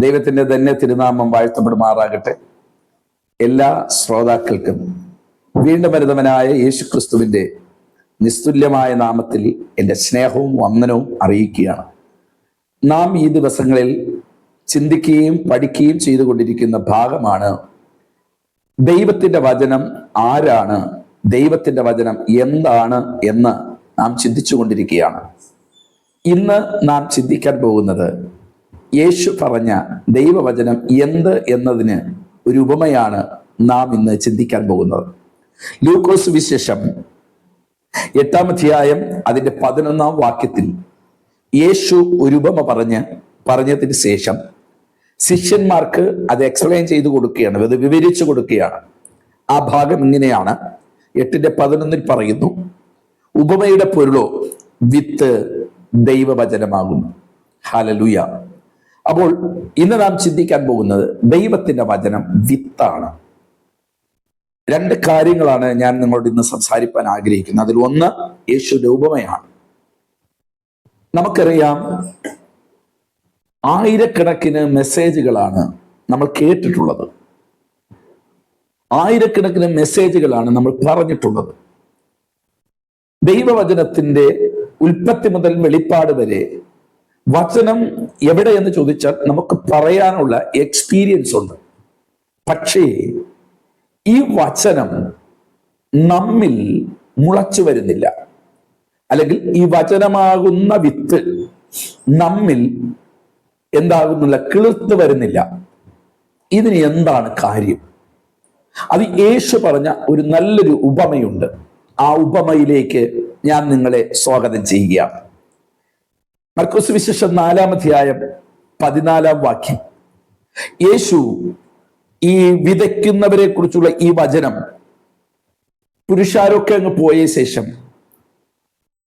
ദൈവത്തിന്റെ തന്നെ തിരുനാമം വാഴ്ത്തപ്പെടുമാറാകട്ടെ. എല്ലാ ശ്രോതാക്കൾക്കും വീണ്ടും വരുന്നവനായ യേശുക്രിസ്തുവിന്റെ നിസ്തുല്യമായ നാമത്തിൽ എൻ്റെ സ്നേഹവും വന്ദനവും അറിയിക്കുകയാണ്. നാം ഈ ദിവസങ്ങളിൽ ചിന്തിക്കുകയും പഠിക്കുകയും ചെയ്തുകൊണ്ടിരിക്കുന്ന ഭാഗമാണ് ദൈവത്തിന്റെ വചനം ആരാണ്, ദൈവത്തിന്റെ വചനം എന്താണ് എന്ന് നാം ചിന്തിച്ചുകൊണ്ടിരിക്കുകയാണ്. ഇന്ന് നാം ചിന്തിക്കാൻ പോകുന്നത് യേശു പറഞ്ഞ ദൈവവചനം എന്ത് എന്നതിന് ഒരു ഉപമയാണ് നാം ഇന്ന് ചിന്തിക്കാൻ പോകുന്നത്. ലൂക്കോസ് വിശേഷം 8-ാം അധ്യായം അതിന്റെ 11-ാം വാക്യത്തിൽ യേശു ഒരു ഉപമ പറഞ്ഞതിന് ശേഷം ശിഷ്യന്മാർക്ക് അത് എക്സ്പ്ലെയിൻ ചെയ്തു കൊടുക്കുകയാണ്, അത് വിവരിച്ചു കൊടുക്കുകയാണ്. ആ ഭാഗം ഇങ്ങനെയാണ്. 8:11 പറയുന്നു, ഉപമയുടെ പൊരുളോ വിത്ത് ദൈവവചനമാകുന്നു. ഹല്ലേലൂയ. അപ്പോൾ ഇന്ന് നാം ചിന്തിക്കാൻ പോകുന്നത് ദൈവത്തിന്റെ വചനം വിത്താണ്. 2 കാര്യങ്ങളാണ് ഞാൻ നിങ്ങളോട് ഇന്ന് സംസാരിക്കാൻ ആഗ്രഹിക്കുന്നത്. അതിൽ ഒന്ന് യേശുവിന്റെ ഉപമയാണ്. നമുക്കറിയാം, ആയിരക്കണക്കിന് മെസ്സേജുകളാണ് നമ്മൾ കേട്ടിട്ടുള്ളത്, ആയിരക്കണക്കിന് മെസ്സേജുകളാണ് നമ്മൾ പറഞ്ഞിട്ടുള്ളത്. ദൈവവചനത്തിന്റെ ഉൽപ്പത്തി മുതൽ വെളിപ്പാട് വരെ വചനം എവിടെയെന്ന് ചോദിച്ചാൽ നമുക്ക് പറയാനുള്ള എക്സ്പീരിയൻസ് ഉണ്ട്. പക്ഷേ ഈ വചനം നമ്മിൽ മുളച്ചു വരുന്നില്ല, അല്ലെങ്കിൽ ഈ വചനമാകുന്ന വിത്ത് നമ്മിൽ എന്താകുന്നില്ല, കിളിർത്ത് വരുന്നില്ല. ഇതിന് എന്താണ് കാര്യം? അത് യേശു പറഞ്ഞ ഒരു നല്ലൊരു ഉപമയുണ്ട്. ആ ഉപമയിലേക്ക് ഞാൻ നിങ്ങളെ സ്വാഗതം ചെയ്യുകയാണ്. മർക്കോസ് വിശേഷം 4-ാം അധ്യായം 14-ാം വാക്യം. യേശു ഈ വിതയ്ക്കുന്നവരെ കുറിച്ചുള്ള ഈ വചനം പുരുഷാരൊക്കെ അങ്ങ് പോയ ശേഷം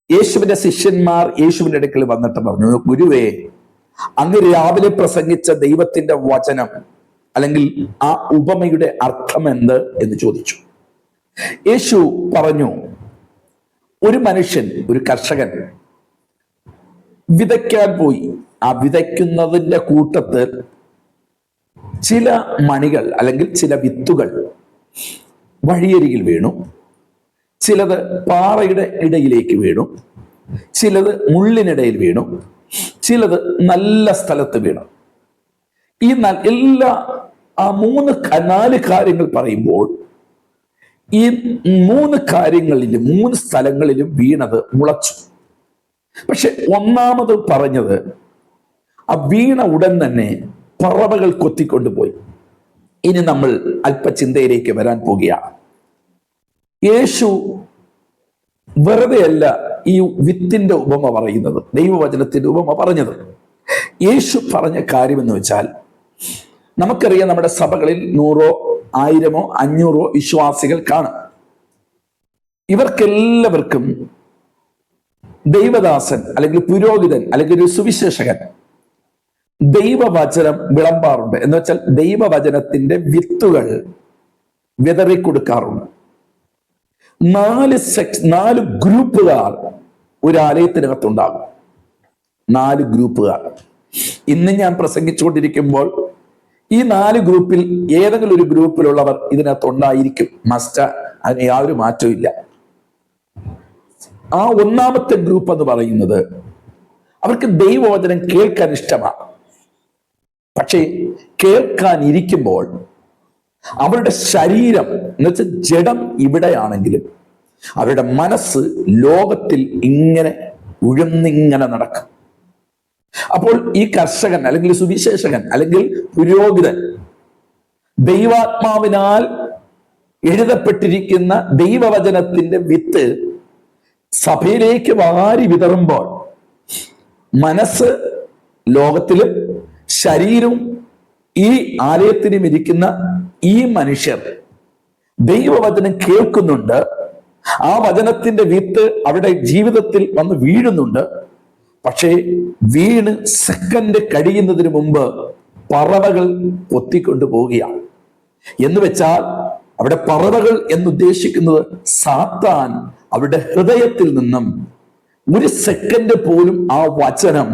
യേശുവിന്റെ ശിഷ്യന്മാർ യേശുവിന്റെ അടുക്കൽ വന്നിട്ട് പറഞ്ഞു, ഗുരുവേ, അങ്ങ് രാവിലെ പ്രസംഗിച്ച ദൈവത്തിന്റെ വചനം അല്ലെങ്കിൽ ആ ഉപമയുടെ അർത്ഥം എന്ത് എന്ന് ചോദിച്ചു. യേശു പറഞ്ഞു, ഒരു മനുഷ്യൻ, ഒരു കർഷകൻ വിതയ്ക്കാൻ പോയി. ആ വിതയ്ക്കുന്നതിന്റെ കൂട്ടത്തിൽ ചില മണികൾ അല്ലെങ്കിൽ ചില വിത്തുകൾ വഴിയരികിൽ വീണു, ചിലത് പാറയുടെ ഇടയിലേക്ക് വീണു, ചിലത് മുള്ളിനിടയിൽ വീണു, ചിലത് നല്ല സ്ഥലത്ത് വീണു. ഈ എല്ലാ 4 കാര്യങ്ങൾ പറയുമ്പോൾ ഈ 3 കാര്യങ്ങളിലും 3 സ്ഥലങ്ങളിലും വീണത് മുളച്ചു. പക്ഷെ ഒന്നാമത് പറഞ്ഞത് ആ വീണ ഉടൻ തന്നെ പറവകൾ കൊത്തിക്കൊണ്ടുപോയി. ഇനി നമ്മൾ അല്പചിന്തയിലേക്ക് വരാൻ പോകുകയാണ്. യേശു വെറുതെയല്ല ഈ വിത്തിന്റെ ഉപമ പറയുന്നത്, ദൈവവചനത്തിന്റെ ഉപമ പറഞ്ഞത്. യേശു പറഞ്ഞ കാര്യം എന്ന് വെച്ചാൽ, നമുക്കറിയാം നമ്മുടെ സഭകളിൽ 100-ഓ 1000-ഓ 500-ഓ വിശ്വാസികൾ കാണും. ഇവർക്കെല്ലാവർക്കും ദൈവദാസൻ അല്ലെങ്കിൽ പുരോഹിതൻ അല്ലെങ്കിൽ ഒരു സുവിശേഷകൻ ദൈവവചനം വിളമ്പാറുണ്ട്. എന്ന് വെച്ചാൽ ദൈവവചനത്തിന്റെ വിത്തുകൾ വിതറിക്കൊടുക്കാറുണ്ട്. 4 ഗ്രൂപ്പുകാർ ഒരു ആലയത്തിനകത്തുണ്ടാകും. 4 ഗ്രൂപ്പുകാർ. ഇന്ന് ഞാൻ പ്രസംഗിച്ചുകൊണ്ടിരിക്കുമ്പോൾ ഈ 4 ഗ്രൂപ്പിൽ ഏതെങ്കിലും ഒരു ഗ്രൂപ്പിലുള്ളവർ ഇതിനകത്തുണ്ടായിരിക്കും. അതിന് യാതൊരു മാറ്റവും ഇല്ല. ആ ഒന്നാമത്തെ ഗ്രൂപ്പ് എന്ന് പറയുന്നത് അവർക്ക് ദൈവവചനം കേൾക്കാൻ ഇഷ്ടമാണ്. പക്ഷേ കേൾക്കാൻ ഇരിക്കുമ്പോൾ അവരുടെ ശരീരം എന്ന് വെച്ചാൽ ജഡം ഇവിടെയാണെങ്കിലും അവരുടെ മനസ്സ് ലോകത്തിൽ ഇങ്ങനെ ഉഴന്നിങ്ങനെ നടക്കും. അപ്പോൾ ഈ കർഷകൻ അല്ലെങ്കിൽ സുവിശേഷകൻ അല്ലെങ്കിൽ പുരോഹിതൻ ദൈവാത്മാവിനാൽ എഴുതപ്പെട്ടിരിക്കുന്ന ദൈവവചനത്തിന്റെ വിത്ത് സഭയിലേക്ക് വാരി വിതറുമ്പോൾ മനസ്സ് ലോകത്തിലും ശരീരവും ഈ ആലയത്തിനും ഇരിക്കുന്ന ഈ മനുഷ്യർ ദൈവവചനം കേൾക്കുന്നുണ്ട്. ആ വചനത്തിന്റെ വിത്ത് അവിടെ ജീവിതത്തിൽ വന്ന് വീഴുന്നുണ്ട്. പക്ഷേ വീണ് സെക്കൻഡ് കഴിയുന്നതിന് മുമ്പ് പറവകൾ കൊത്തിക്കൊണ്ടു പോവുകയാണ്. എന്ന് വെച്ചാൽ അവിടെ പറവകൾ എന്നുദ്ദേശിക്കുന്നത് സാത്താൻ അവരുടെ ഹൃദയത്തിൽ നിന്നും ഒരു സെക്കൻഡ് പോലും ആ വചനം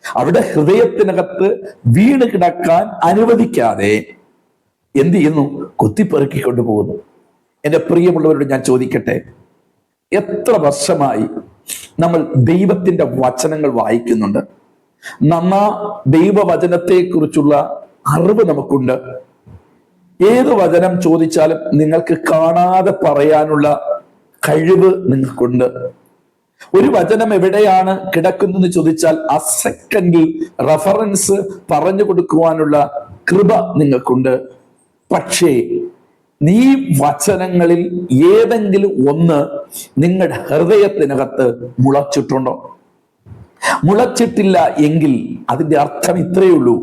അവിടെ ഹൃദയത്തിനകത്ത് വീണ് കിടക്കാൻ അനുവദിക്കാതെ എന്ത് ചെയ്യുന്നു? കുത്തിപ്പെറുക്കിക്കൊണ്ടു പോകുന്നു. എൻ്റെ പ്രിയമുള്ളവരോട് ഞാൻ ചോദിക്കട്ടെ, എത്ര വർഷമായി നമ്മൾ ദൈവത്തിന്റെ വചനങ്ങൾ വായിക്കുന്നുണ്ട്? ദൈവവചനത്തെ കുറിച്ചുള്ള അറിവ് നമുക്കുണ്ട്. ഏത് വചനം ചോദിച്ചാലും നിങ്ങൾക്ക് കാണാതെ പറയാനുള്ള കഴിവ് നിങ്ങൾക്കുണ്ട്. ഒരു വചനം എവിടെയാണ് കിടക്കുന്നതെന്ന് ചോദിച്ചാൽ ആ സെക്കൻഡിൽ റഫറൻസ് പറഞ്ഞു കൊടുക്കുവാനുള്ള കൃപ നിങ്ങൾക്കുണ്ട്. പക്ഷേ ഈ വചനങ്ങളിൽ ഏതെങ്കിലും ഒന്ന് നിങ്ങളുടെ ഹൃദയത്തിനകത്ത് മുളച്ചിട്ടുണ്ടോ? മുളച്ചിട്ടില്ല എങ്കിൽ അതിന്റെ അർത്ഥം ഇത്രയേ ഉള്ളൂ: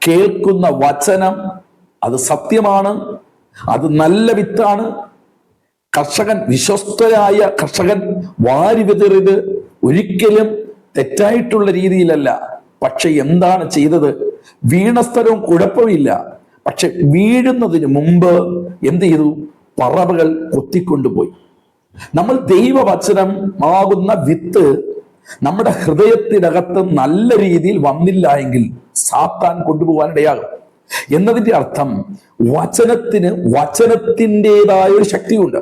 കേൾക്കുന്ന വചനം അത് സത്യമാണ്, അത് നല്ല വിത്താണ്. വിശ്വസ്തരായ കർഷകൻ വാരി വിതറിയത് ഒരിക്കലും തെറ്റായിട്ടുള്ള രീതിയിലല്ല. പക്ഷെ എന്താണ് ചെയ്തത്? വീണ സ്ഥലവും കുഴപ്പമില്ല, പക്ഷെ വീഴുന്നതിന് മുമ്പ് എന്ത് ചെയ്തു? പറവകൾ കൊത്തിക്കൊണ്ടുപോയി. നമ്മൾ ദൈവവചനം ആകുന്ന വിത്ത് നമ്മുടെ ഹൃദയത്തിനകത്ത് നല്ല രീതിയിൽ വന്നില്ല എങ്കിൽ സാത്താൻ കൊണ്ടുപോകാനിടയാകും. എന്നതിന്റെ അർത്ഥം വചനത്തിൻ്റെതായ ഒരു ശക്തിയുണ്ട്.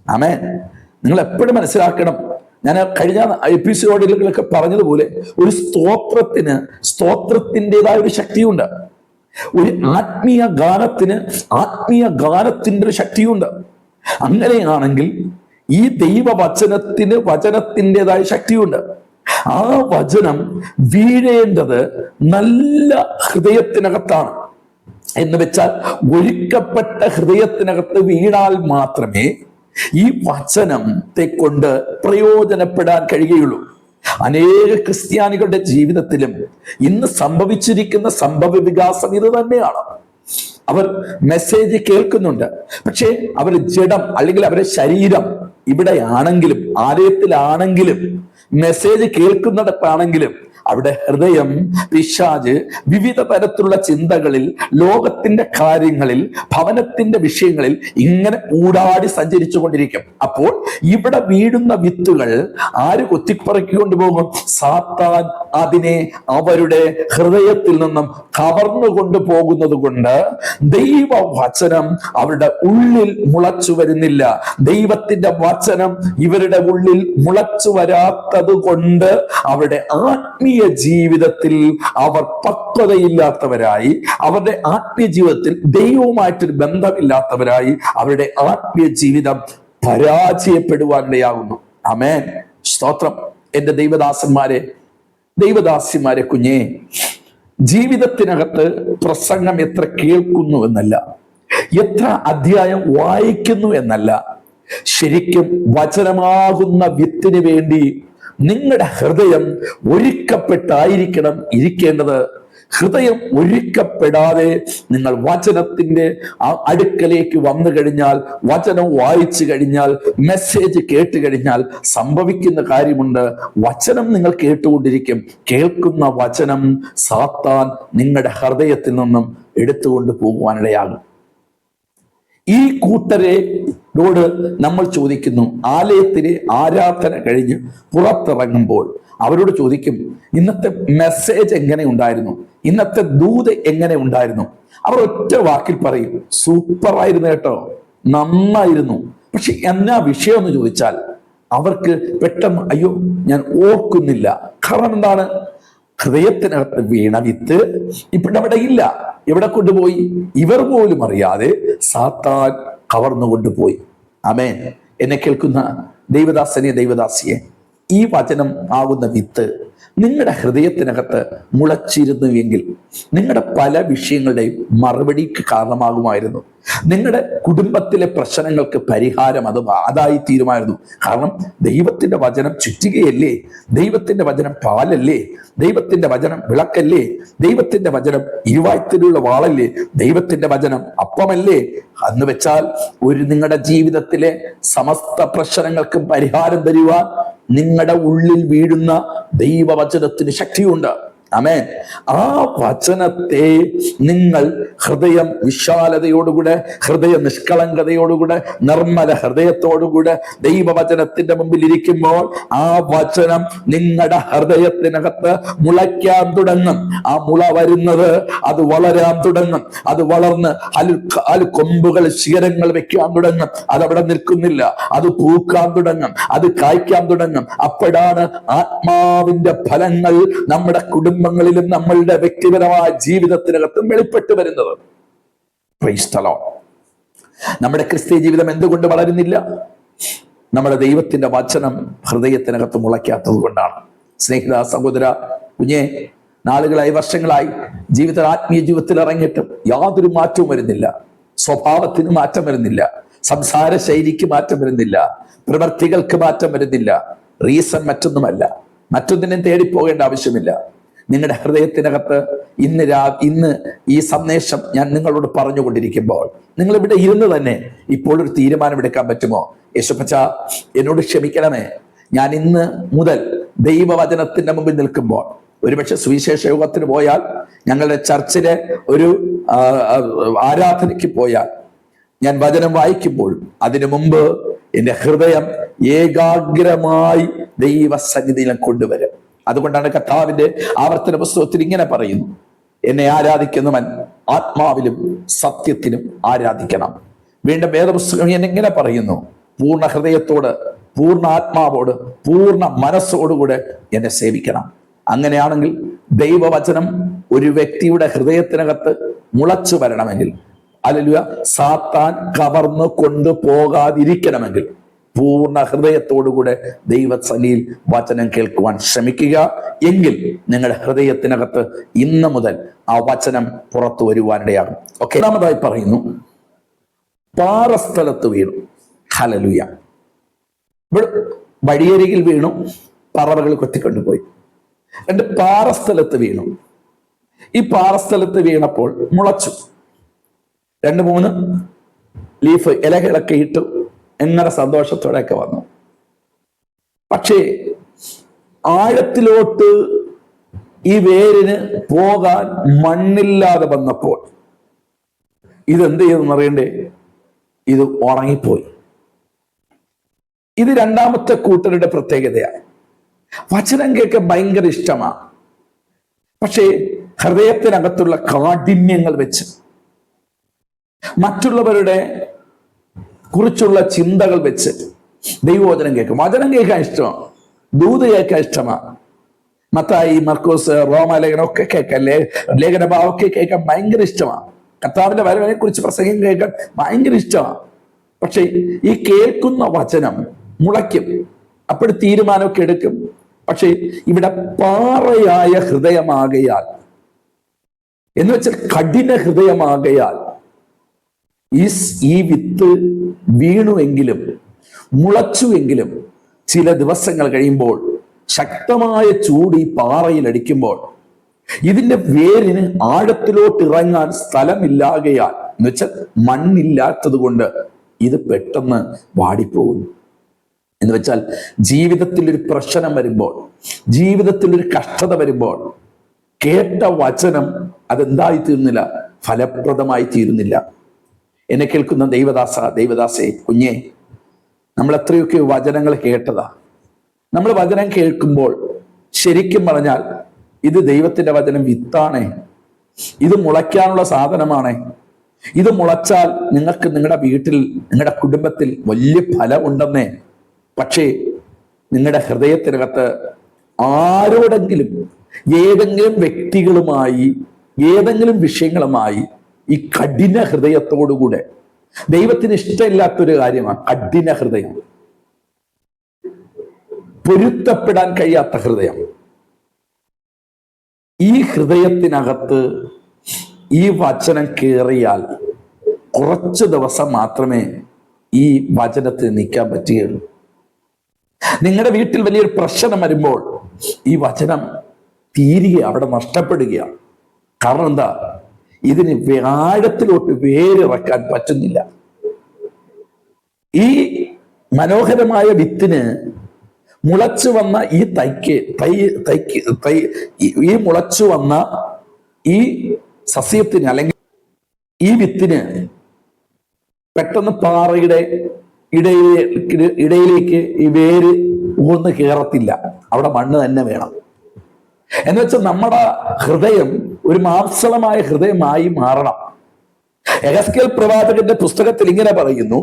ആമേൻ. നിങ്ങൾ എപ്പോഴും മനസ്സിലാക്കണം, ഞാൻ കഴിഞ്ഞ എപ്പിസോഡുകളിലൊക്കെ പറഞ്ഞതുപോലെ ഒരു സ്തോത്രത്തിൻ്റെതായ ഒരു ശക്തിയുണ്ട്. ഒരു ആത്മീയ ഗാനത്തിന്റെ ഒരു ശക്തിയുണ്ട്. അങ്ങനെയാണെങ്കിൽ ഈ വചനത്തിൻ്റെതായ ശക്തിയുണ്ട്. ആ വചനം വീഴേണ്ടത് നല്ല ഹൃദയത്തിനകത്താണ്. എന്ന് വെച്ചാൽ ഒരുക്കപ്പെട്ട ഹൃദയത്തിനകത്ത് വീണാൽ മാത്രമേ ഈ വചനത്തെ കൊണ്ട് പ്രയോജനപ്പെടാൻ കഴിയുകയുള്ളൂ. അനേക ക്രിസ്ത്യാനികളുടെ ജീവിതത്തിലും ഇന്ന് സംഭവിച്ചിരിക്കുന്ന സംഭവ വികാസം ഇത് തന്നെയാണ്. അവർ മെസ്സേജ് കേൾക്കുന്നുണ്ട്, പക്ഷേ അവർ ജഡം അല്ലെങ്കിൽ അവരുടെ ശരീരം ഇവിടെയാണെങ്കിലും ആലയത്തിലാണെങ്കിലും മെസ്സേജ് കേൾക്കുന്നിടത്താണെങ്കിലും അവിടെ ഹൃദയം പിശാച് വിവിധ തരത്തിലുള്ള ചിന്തകളിൽ, ലോകത്തിന്റെ കാര്യങ്ങളിൽ, ഭവനത്തിന്റെ വിഷയങ്ങളിൽ ഇങ്ങനെ ഊടാടി സഞ്ചരിച്ചു കൊണ്ടിരിക്കും. അപ്പോൾ ഇവിടെ വീഴുന്ന വിത്തുകൾ ആര് കൊത്തിപ്പറക്കിക്കൊണ്ടു പോകും? സാത്താൻ അതിനെ അവരുടെ ഹൃദയത്തിൽ നിന്നും കവർന്നു കൊണ്ടുപോകുന്നത് കൊണ്ട് ദൈവവചനം അവരുടെ ഉള്ളിൽ മുളച്ചു വരുന്നില്ല. ദൈവത്തിന്റെ വചനം ഇവരുടെ ഉള്ളിൽ മുളച്ചു വരാത്തത് കൊണ്ട് അവരുടെ ആത്മീയ ജീവിതത്തിൽ അവർ പക്വതയില്ലാത്തവരായി, അവരുടെ ആത്മീയ ജീവിതത്തിൽ ദൈവവുമായിട്ടൊരു ബന്ധമില്ലാത്തവരായി അവരുടെ ആത്മീയ ജീവിതം പരാജയപ്പെടുവാനിടയാകുന്നു. ആമേൻ. സ്തോത്രം. എൻ്റെ ദൈവദാസിമാരെ കുഞ്ഞേ, ജീവിതത്തിനകത്ത് പ്രസംഗം എത്ര കേൾക്കുന്നു എന്നല്ല, എത്ര അധ്യായം വായിക്കുന്നു എന്നല്ല, ശരിക്കും വചനമാകുന്ന വിത്തിന് വേണ്ടി നിങ്ങളുടെ ഹൃദയം ഒരുക്കപ്പെട്ടായിരിക്കണം ഇരിക്കേണ്ടത്. ഹൃദയം ഒരുക്കപ്പെടാതെ നിങ്ങൾ വചനത്തിന്റെ അടുക്കലേക്ക് വന്നു കഴിഞ്ഞാൽ, വചനം വായിച്ചു കഴിഞ്ഞാൽ, മെസ്സേജ് കേട്ട് കഴിഞ്ഞാൽ സംഭവിക്കുന്ന കാര്യമുണ്ട്. വചനം നിങ്ങൾ കേട്ടുകൊണ്ടിരിക്കും. കേൾക്കുന്ന വചനം സാത്താൻ നിങ്ങളുടെ ഹൃദയത്തിൽ നിന്നും എടുത്തുകൊണ്ട് പോകുവാനിടയാകും. ഈ കൂട്ടരോട് നമ്മൾ ചോദിക്കുന്നു, ആലയത്തിലെ ആരാധന കഴിഞ്ഞ് പുറത്തിറങ്ങുമ്പോൾ അവരോട് ചോദിക്കും, ഇന്നത്തെ മെസ്സേജ് എങ്ങനെ ഉണ്ടായിരുന്നു? ഇന്നത്തെ ദൂത് എങ്ങനെ ഉണ്ടായിരുന്നു? അവർ ഒറ്റ വാക്കിൽ പറയും, സൂപ്പറായിരുന്നു കേട്ടോ, നന്നായിരുന്നു. പക്ഷെ എന്നാ വിഷയം എന്ന് ചോദിച്ചാൽ അവർക്ക് പെട്ടെന്ന് അയ്യോ ഞാൻ ഓർക്കുന്നില്ല. കാരണം എന്താണ്? ഹൃദയത്തിനകത്ത് വീണ വിത്ത് ഇപ്പോഴും അവിടെ ഇല്ല. എവിടെ കൊണ്ടുപോയി? ഇവർ പോലും അറിയാതെ സാത്താൻ കവർന്നു കൊണ്ടുപോയി. ആമേൻ. എന്നെ കേൾക്കുന്ന ദൈവദാസിയെ, ഈ വചനം ആകുന്ന വിത്ത് നിങ്ങളുടെ ഹൃദയത്തിനകത്ത് മുളച്ചിരുന്നു എങ്കിൽ നിങ്ങളുടെ പല വിഷയങ്ങളുടെയും മറുപടിക്ക് കാരണമാകുമായിരുന്നു. നിങ്ങളുടെ കുടുംബത്തിലെ പ്രശ്നങ്ങൾക്ക് പരിഹാരം അതായി തീരുമായിരുന്നു. കാരണം ദൈവത്തിന്റെ വചനം ചുറ്റികയല്ലേ, ദൈവത്തിന്റെ വചനം പാലല്ലേ, ദൈവത്തിന്റെ വചനം വിളക്കല്ലേ, ദൈവത്തിന്റെ വചനം ഇരുവായ്ത്തിലുള്ള വാളല്ലേ, ദൈവത്തിന്റെ വചനം അപ്പമല്ലേ. എന്ന് വെച്ചാൽ നിങ്ങളുടെ ജീവിതത്തിലെ സമസ്ത പ്രശ്നങ്ങൾക്കും പരിഹാരം തരുവാൻ നിങ്ങളുടെ ഉള്ളിൽ വീഴുന്ന ദൈവവചനത്തിന് ശക്തിയുണ്ട്. ആമേൻ. ആ വചനത്തെ നിങ്ങൾ ഹൃദയം വിശാലതയോടുകൂടെ, ഹൃദയ നിഷ്കളങ്കതയോടുകൂടെ, നിർമ്മല ഹൃദയത്തോടുകൂടെ ദൈവവചനത്തിന്റെ മുമ്പിൽ ഇരിക്കുമ്പോൾ ആ വചനം നിങ്ങളുടെ ഹൃദയത്തിനകത്ത് മുളയ്ക്കാൻ തുടങ്ങും. ആ മുള വരുന്നത്, അത് വളരാൻ തുടങ്ങും. അത് വളർന്ന് കൊമ്പുകൾ, ശിഖരങ്ങൾ വെക്കാൻ തുടങ്ങും. അതവിടെ നിൽക്കുന്നില്ല, അത് പൂക്കാൻ തുടങ്ങും, അത് കായ്ക്കാൻ തുടങ്ങും. അപ്പോഴാണ് ആത്മാവിന്റെ ഫലങ്ങൾ നമ്മുടെ കുടുംബങ്ങളിലും നമ്മളുടെ വ്യക്തിപരമായ ജീവിതത്തിനകത്തും വെളിപ്പെട്ടു വരുന്നത്. Praise the Lord. നമ്മുടെ ക്രിസ്തീയ ജീവിതം എന്തുകൊണ്ട് വളരുന്നില്ല? നമ്മുടെ ദൈവത്തിന്റെ വചനം ഹൃദയത്തിനകത്ത് മുളയ്ക്കാത്തത് കൊണ്ടാണ്. സ്നേഹിത, സഹോദര, കുഞ്ഞെ, നാളുകളായി, വർഷങ്ങളായി ആത്മീയ ജീവിതത്തിൽ ഇറങ്ങിയിട്ടും യാതൊരു മാറ്റവും വരുന്നില്ല. സ്വഭാവത്തിന് മാറ്റം വരുന്നില്ല, സംസാര ശൈലിക്ക് മാറ്റം വരുന്നില്ല, പ്രവൃത്തികൾക്ക് മാറ്റം വരുന്നില്ല. റീസൺ മറ്റൊന്നുമല്ല, മറ്റൊന്നിനും തേടിപ്പോകേണ്ട ആവശ്യമില്ല. നിങ്ങളുടെ ഹൃദയത്തിനകത്ത് ഇന്ന് ഈ സന്ദേശം ഞാൻ നിങ്ങളോട് പറഞ്ഞുകൊണ്ടിരിക്കുമ്പോൾ നിങ്ങൾ ഇവിടെ ഇരുന്ന് തന്നെ ഇപ്പോൾ ഒരു തീരുമാനമെടുക്കാൻ പറ്റുമോ? യേശുപ്പച്ച, എന്നോട് ക്ഷമിക്കണമേ, ഞാൻ ഇന്ന് മുതൽ ദൈവവചനത്തിന്റെ മുമ്പിൽ നിൽക്കുമ്പോൾ, ഒരുപക്ഷെ സുവിശേഷ യോഗത്തിന് പോയാൽ, ഞങ്ങളുടെ ചർച്ചിലെ ഒരു ആരാധനയ്ക്ക് പോയാൽ, ഞാൻ വചനം വായിക്കുമ്പോൾ അതിനു മുമ്പ് എൻ്റെ ഹൃദയം ഏകാഗ്രമായി ദൈവസന്നിധിയിൽ കൊണ്ടുവരും. അതുകൊണ്ടാണ് കർത്താവിന്റെ ആവർത്തന പുസ്തകത്തിൽ ഇങ്ങനെ പറയുന്നു, എന്നെ ആരാധിക്കുന്നവൻ ആത്മാവിലും സത്യത്തിലും ആരാധിക്കണം. വീണ്ടും വേദപുസ്തകം എന്നെ പറയുന്നു, പൂർണ്ണ ഹൃദയത്തോട്, പൂർണ്ണ ആത്മാവോട്, പൂർണ്ണ മനസ്സോടുകൂടെ എന്നെ സേവിക്കണം. അങ്ങനെയാണെങ്കിൽ ദൈവവചനം ഒരു വ്യക്തിയുടെ ഹൃദയത്തിനകത്ത് മുളച്ചു വരണമെങ്കിൽ, ഹല്ലേലൂയ, സാത്താൻ കവർന്നു കൊണ്ടുപോകാതിരിക്കണമെങ്കിൽ പൂർണ്ണ ഹൃദയത്തോടുകൂടെ ദൈവസന്നിധിയിൽ വചനം കേൾക്കുവാൻ ശ്രമിക്കുക. എങ്കിൽ നിങ്ങളുടെ ഹൃദയത്തിനകത്ത് ഇന്ന് മുതൽ ആ വചനം പുറത്തു വരുവാനിടയാകും. ഓക്കെ, രണ്ടാമതായി പറയുന്നു, പാറസ്ഥലത്ത് വീണു. ഹല്ലേലൂയ. ഇവിടെ വഴിയരികിൽ വീണു, പറവകൾ കൊത്തിക്കൊണ്ടുപോയി. എന്നിട്ട് പാറസ്ഥലത്ത് വീണു. ഈ പാറസ്ഥലത്ത് വീണപ്പോൾ മുളച്ചു. 2-3 ലീഫ്, ഇലകളൊക്കെ ഇട്ടു, എങ്ങനെ സന്തോഷത്തോടെയൊക്കെ വന്നു. പക്ഷേ ആഴത്തിലോട്ട് ഈ വേരിന് പോകാൻ മണ്ണില്ലാതെ വന്നപ്പോൾ ഇതെന്ത് ചെയ്തെന്ന് അറിയണ്ടേ? ഇത് ഉണങ്ങിപ്പോയി. ഇത് രണ്ടാമത്തെ കൂട്ടരുടെ പ്രത്യേകതയാണ്. വചനം കേൾക്കാൻ ഭയങ്കര ഇഷ്ടമാണ്, പക്ഷേ ഹൃദയത്തിനകത്തുള്ള കാഠിന്യങ്ങൾ വെച്ച്, മറ്റുള്ളവരുടെ കുറിച്ചുള്ള ചിന്തകൾ വെച്ച് ദൈവവചനം കേൾക്കും. വചനം കേൾക്കാൻ ഇഷ്ടമാണ്, ദൂത് കേൾക്കാൻ ഇഷ്ടമാണ്. മത്തായി, മർക്കോസ്, റോമാലേഖനമൊക്കെ കേൾക്കാൻ, ലേഖനഭാവമൊക്കെ കേൾക്കാൻ ഭയങ്കര ഇഷ്ടമാണ്. കർത്താവിന്റെ വരവിനെ കുറിച്ച് പ്രസംഗം കേൾക്കാൻ ഭയങ്കര ഇഷ്ടമാണ്. പക്ഷെ ഈ കേൾക്കുന്ന വചനം മുളയ്ക്കും, അപ്പോൾ തീരുമാനമൊക്കെ എടുക്കും. പക്ഷെ ഇവിടെ പാറയായ ഹൃദയമാകയാൽ, എന്ന് വെച്ചാൽ കഠിന ഹൃദയമാകയാൽ, ഈ വിത്ത് വീണുവെങ്കിലും മുളച്ചുവെങ്കിലും ചില ദിവസങ്ങൾ കഴിയുമ്പോൾ ശക്തമായ ചൂട് ഈ പാറയിൽ അടിക്കുമ്പോൾ ഇതിന്റെ വേരിന് ആഴത്തിലോട്ട് ഇറങ്ങാൻ സ്ഥലമില്ലാകയാൽ, എന്ന് വെച്ചാൽ മണ്ണില്ലാത്തത് കൊണ്ട് ഇത് പെട്ടെന്ന് വാടിപ്പോകുന്നു. എന്ന് വെച്ചാൽ ജീവിതത്തിൽ ഒരു പ്രശ്നം വരുമ്പോൾ, ജീവിതത്തിൽ ഒരു കഷ്ടത വരുമ്പോൾ കേട്ട വചനം അതെന്തായി തീർന്നില്ല? ഫലപ്രദമായി തീരുന്നില്ല. എന്നെ കേൾക്കുന്ന ദൈവദാസേ, കുഞ്ഞെ, നമ്മൾ എത്രയൊക്കെ വചനങ്ങൾ കേട്ടതാ. നമ്മൾ വചനം കേൾക്കുമ്പോൾ ശരിക്കും പറഞ്ഞാൽ ഇത് ദൈവത്തിന്റെ വചനം വിത്താണേ, ഇത് മുളയ്ക്കാനുള്ള സാധനമാണേ. ഇത് മുളച്ചാൽ നിങ്ങൾക്ക് നിങ്ങളുടെ വീട്ടിൽ, നിങ്ങളുടെ കുടുംബത്തിൽ വലിയ ഫലം ഉണ്ടെന്നേ. പക്ഷേ നിങ്ങളുടെ ഹൃദയത്തിനകത്ത് ആരോടെങ്കിലും, ഏതെങ്കിലും വ്യക്തികളുമായി, ഏതെങ്കിലും വിഷയങ്ങളുമായി ഈ കഠിന ഹൃദയത്തോടുകൂടെ, ദൈവത്തിന് ഇഷ്ടമില്ലാത്തൊരു കാര്യമാണ് കഠിന ഹൃദയം, പൊരുത്തപ്പെടാൻ കഴിയാത്ത ഹൃദയം. ഈ ഹൃദയത്തിനകത്ത് ഈ വചനം കയറിയാൽ കുറച്ച് ദിവസം മാത്രമേ ഈ വചനത്തിന് നിൽക്കാൻ പറ്റുകയുള്ളൂ. നിങ്ങളുടെ വീട്ടിൽ വലിയൊരു പ്രശ്നം വരുമ്പോൾ ഈ വചനം തീരുക, അവിടെ നഷ്ടപ്പെടുകയാണ്. കാരണം എന്താ? ഇതിന് ആഴത്തിലോട്ട് വേരിറക്കാൻ പറ്റുന്നില്ല. ഈ മനോഹരമായ വിത്തിന് മുളച്ചു വന്ന ഈ ഈ മുളച്ചു വന്ന ഈ സസ്യത്തിന് അല്ലെങ്കിൽ ഈ വിത്തിന് പെട്ടെന്ന് പാറയുടെ ഇടയിലേക്ക് ഈ വേര് ഊർന്ന് കയറത്തില്ല. അവിടെ മണ്ണ് തന്നെ വേണം. എന്ന് വെച്ചാൽ നമ്മുടെ ഹൃദയം ഒരു മാംസളമായ ഹൃദയമായി മാറണം. യെഹെസ്കേൽ പ്രവാചകന്റെ പുസ്തകത്തിൽ ഇങ്ങനെ പറയുന്നു,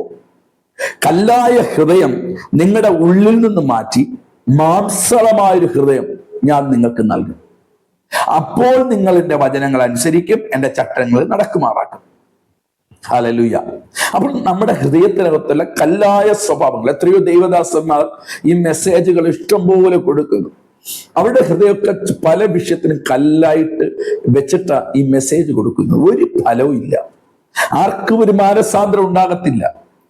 കല്ലായ ഹൃദയം നിങ്ങളുടെ ഉള്ളിൽ നിന്ന് മാറ്റി മാംസളമായൊരു ഹൃദയം ഞാൻ നിങ്ങൾക്ക് നൽകും. അപ്പോൾ നിങ്ങൾ എൻ്റെ വചനങ്ങൾ അനുസരിക്കും, എൻ്റെ ചട്ടങ്ങൾ നടക്കുമാറാക്കും. ഹല്ലേലൂയ. അപ്പോൾ നമ്മുടെ ഹൃദയത്തിനകത്തുള്ള കല്ലായ സ്വഭാവങ്ങൾ, എത്രയോ ദൈവദാസന്മാർ ഈ മെസ്സേജുകൾ ഇഷ്ടംപോലെ കൊടുക്കുന്നു. അവരുടെ ഹൃദയമൊക്കെ പല വിഷയത്തിനും കല്ലായിട്ട് വെച്ചിട്ട് ഈ മെസ്സേജ് കൊടുക്കുന്നു. ഒരു ഫലവും ഇല്ല, ആർക്കും ഒരു മാനസാന്തരം ഉണ്ടാകത്തില്ല.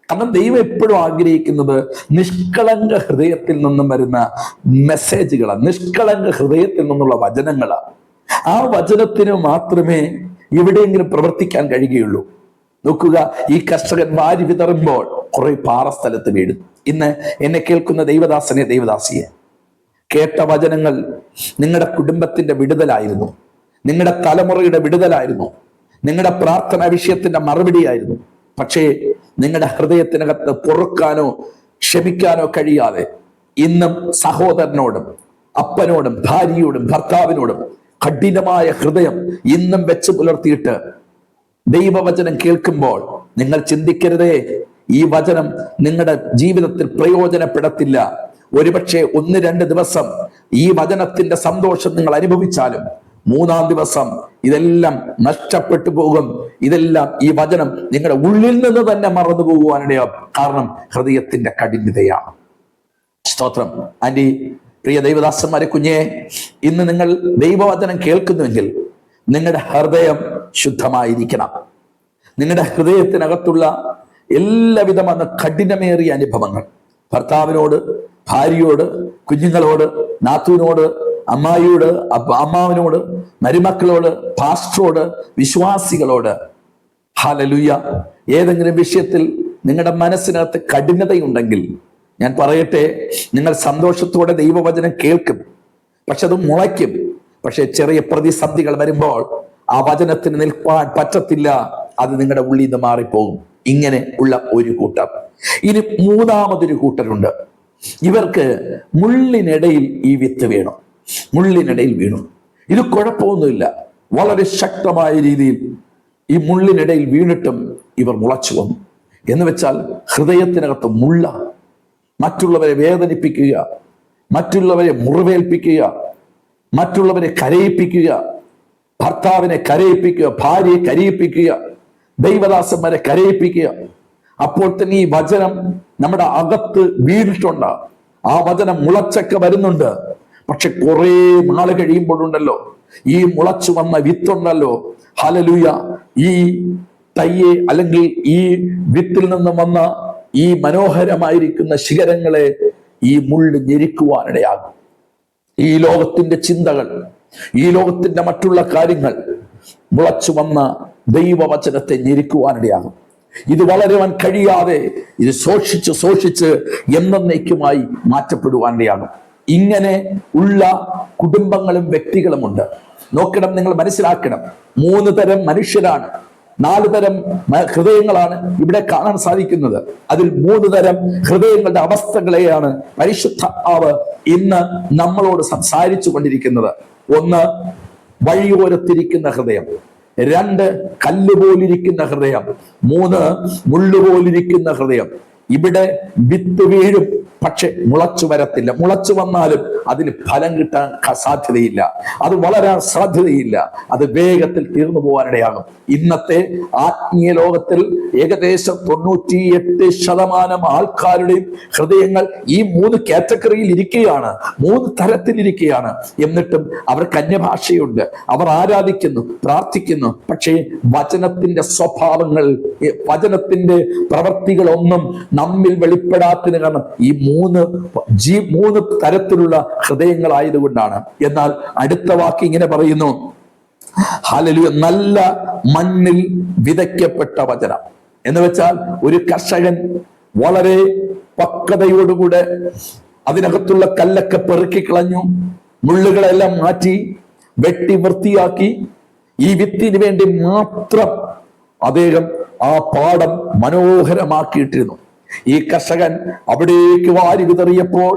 കാരണം ദൈവം എപ്പോഴും ആഗ്രഹിക്കുന്നത് നിഷ്കളങ്ക ഹൃദയത്തിൽ നിന്നും വരുന്ന മെസ്സേജുകളാണ്, നിഷ്കളങ്ക ഹൃദയത്തിൽ നിന്നുള്ള വചനങ്ങളാണ്. ആ വചനത്തിന് മാത്രമേ എവിടെയെങ്കിലും പ്രവർത്തിക്കാൻ കഴിയുകയുള്ളൂ. നോക്കുക, ഈ കർഷകൻ വാരി വിതറുമ്പോൾ കുറെ പാറസ്ഥലത്ത് വീഴും. ഇന്ന് എന്നെ കേൾക്കുന്ന ദൈവദാസനെ, ദൈവദാസിയെ, കേട്ട വചനങ്ങൾ നിങ്ങളുടെ കുടുംബത്തിന്റെ വിടുതലായിരുന്നു, നിങ്ങളുടെ തലമുറയുടെ വിടുതലായിരുന്നു, നിങ്ങളുടെ പ്രാർത്ഥനാ വിഷയത്തിന്റെ മറുപടിയായിരുന്നു. പക്ഷേ നിങ്ങളുടെ ഹൃദയത്തിനകത്ത് പൊറുക്കാനോ ക്ഷമിക്കാനോ കഴിയാതെ ഇന്നും സഹോദരനോടും അപ്പനോടും ഭാര്യയോടും ഭർത്താവിനോടും കഠിനമായ ഹൃദയം ഇന്നും വെച്ച് പുലർത്തിയിട്ട് ദൈവവചനം കേൾക്കുമ്പോൾ നിങ്ങൾ ചിന്തിക്കരുതേ, ഈ വചനം നിങ്ങളുടെ ജീവിതത്തിൽ പ്രയോജനപ്പെടത്തില്ല. ഒരുപക്ഷെ 1-2 ദിവസം ഈ വചനത്തിന്റെ സന്തോഷം നിങ്ങൾ അനുഭവിച്ചാലും 3-ാം ദിവസം ഇതെല്ലാം നഷ്ടപ്പെട്ടു പോകും. ഇതെല്ലാം ഈ വചനം നിങ്ങളുടെ ഉള്ളിൽ നിന്ന് തന്നെ മറന്നു പോകുവാനിടയാകും. കാരണം ഹൃദയത്തിന്റെ കഠിനതയാണ്. സ്തോത്രം. ആന്റി, പ്രിയ ദൈവദാസന്മാരെ, കുഞ്ഞെ, ഇന്ന് നിങ്ങൾ ദൈവവചനം കേൾക്കുന്നുവെങ്കിൽ നിങ്ങളുടെ ഹൃദയം ശുദ്ധമായിരിക്കണം. നിങ്ങളുടെ ഹൃദയത്തിനകത്തുള്ള എല്ലാവിധമായ കഠിനമേറിയ അനുഭവങ്ങൾ, ഭർത്താവിനോട്, ഭാര്യയോട്, കുഞ്ഞുങ്ങളോട്, നാത്തൂനോട്, അമ്മായിയോട്, അമ്മാവനോട്, മരുമക്കളോട്, പാസ്റ്ററോട്, വിശ്വാസികളോട്, ഹല്ലേലൂയ, ഏതെങ്കിലും വിഷയത്തിൽ നിങ്ങളുടെ മനസ്സിനകത്ത് കഠിനതയുണ്ടെങ്കിൽ ഞാൻ പറയട്ടെ, നിങ്ങൾ സന്തോഷത്തോടെ ദൈവവചനം കേൾക്കും, പക്ഷെ അത് മുളയ്ക്കും. പക്ഷെ ചെറിയ പ്രതിസന്ധികൾ വരുമ്പോൾ ആ വചനത്തിന് നിൽപ്പാൻ പറ്റത്തില്ല, അത് നിങ്ങളുടെ ഉള്ളിൽ നിന്ന് മാറിപ്പോകും. ഇങ്ങനെ ഉള്ള ഒരു കൂട്ടർ. ഇനി 3ാമതൊരു കൂട്ടരുണ്ട്. ഇവർക്ക് മുള്ളിനിടയിൽ ഈ വിത്ത് വീണു, മുള്ളിനിടയിൽ വീണു. ഇത് കുഴപ്പമൊന്നുമില്ല, വളരെ ശക്തമായ രീതിയിൽ ഈ മുള്ളിനിടയിൽ വീണിട്ടും ഇവർ മുളച്ചു വന്നു. എന്ന് വെച്ചാൽ ഹൃദയത്തിനകത്ത് മുള്ള, മറ്റുള്ളവരെ വേദനിപ്പിക്കുക, മറ്റുള്ളവരെ മുറിവേൽപ്പിക്കുക, മറ്റുള്ളവരെ കരയിപ്പിക്കുക, ഭർത്താവിനെ കരയിപ്പിക്കുക, ഭാര്യയെ കരയിപ്പിക്കുക, ദൈവദാസന്മാരെ കരയിപ്പിക്കുക. അപ്പോൾ തന്നെ ഈ വചനം നമ്മുടെ അകത്ത് വീണിട്ടുണ്ട്. ആ വചനം മുളച്ചൊക്കെ വരുന്നുണ്ട്. പക്ഷെ കുറെ നാള് കഴിയുമ്പോഴുണ്ടല്ലോ, ഈ മുളച്ചു വന്ന വിത്തുണ്ടല്ലോ, ഹല്ലേലൂയ, ഈ തയ്യെ അല്ലെങ്കിൽ ഈ വിത്തിൽ നിന്ന് വന്ന ഈ മനോഹരമായിരിക്കുന്ന ശിഖരങ്ങളെ ഈ മുള്ള് ഞെരുക്കുവാനിടയാകും. ഈ ലോകത്തിന്റെ ചിന്തകൾ, ഈ ലോകത്തിന്റെ മറ്റുള്ള കാര്യങ്ങൾ മുളച്ചു വന്ന ദൈവവചനത്തെ ഞെരുക്കുവാനിടയാകും. ഇത് വളരുവാൻ കഴിയാതെ ഇത് സൂക്ഷിച്ച് എന്നേക്കുമായി മാറ്റപ്പെടുവാനിടയാകും. ഇങ്ങനെ ഉള്ള കുടുംബങ്ങളും വ്യക്തികളുമുണ്ട്. നോക്കണം, നിങ്ങൾ മനസ്സിലാക്കണം, 3 തരം മനുഷ്യരാണ്, 4 തരം ഹൃദയങ്ങളാണ് ഇവിടെ കാണാൻ സാധിക്കുന്നത്. അതിൽ 3 തരം ഹൃദയങ്ങളുടെ അവസ്ഥകളെയാണ് പരിശുദ്ധാത്മാവ് ഇന്ന് നമ്മളോട് സംസാരിച്ചു കൊണ്ടിരിക്കുന്നത്. 1, വഴിയോരത്തിരിക്കുന്ന ഹൃദയം. 2, കല്ലുപോലിരിക്കുന്ന ഹൃദയം. 3, മുള്ളുപോലിരിക്കുന്ന ഹൃദയം. ഇവിടെ വിത്ത് വീഴും, പക്ഷെ മുളച്ചു വരത്തില്ല. മുളച്ചു വന്നാലും അതിന് ഫലം കിട്ടാൻ സാധ്യതയില്ല, അത് വളരാൻ സാധ്യതയില്ല, അത് വേഗത്തിൽ തീർന്നു പോകാനിടയാകും. ഇന്നത്തെ ആത്മീയ ലോകത്തിൽ ഏകദേശം 98% ആൾക്കാരുടെയും ഹൃദയങ്ങൾ ഈ 3 കാറ്റഗറിയിൽ ഇരിക്കുകയാണ്, 3 തരത്തിലിരിക്കുകയാണ്. എന്നിട്ടും അവർക്ക് അന്യഭാഷയുണ്ട്, അവർ ആരാധിക്കുന്നു, പ്രാർത്ഥിക്കുന്നു, പക്ഷേ വചനത്തിന്റെ സ്വഭാവങ്ങൾ, വചനത്തിന്റെ പ്രവർത്തികളൊന്നും നമ്മിൽ വെളിപ്പെടാത്തതിന് കാരണം ഈ 3 തരത്തിലുള്ള ഹൃദയങ്ങളായതുകൊണ്ടാണ്. എന്നാൽ അടുത്ത വാക്ക് ഇങ്ങനെ പറയുന്നു, ഹല്ലേലൂയ, നല്ല മണ്ണിൽ വിതയ്ക്കപ്പെട്ട വചനം. എന്ന് വെച്ചാൽ ഒരു കർഷകൻ വളരെ പക്വതയോടുകൂടെ അതിനകത്തുള്ള കല്ലൊക്കെ പെറുക്കിക്കളഞ്ഞു, മുള്ളുകളെല്ലാം മാറ്റി വെട്ടി വൃത്തിയാക്കി ഈ വിത്തിന് വേണ്ടി മാത്രം അദ്ദേഹം ആ പാടം മനോഹരമാക്കിയിട്ടിരുന്നു. ഈ കർഷകൻ അവിടേക്ക് വാരി വിതറിയപ്പോൾ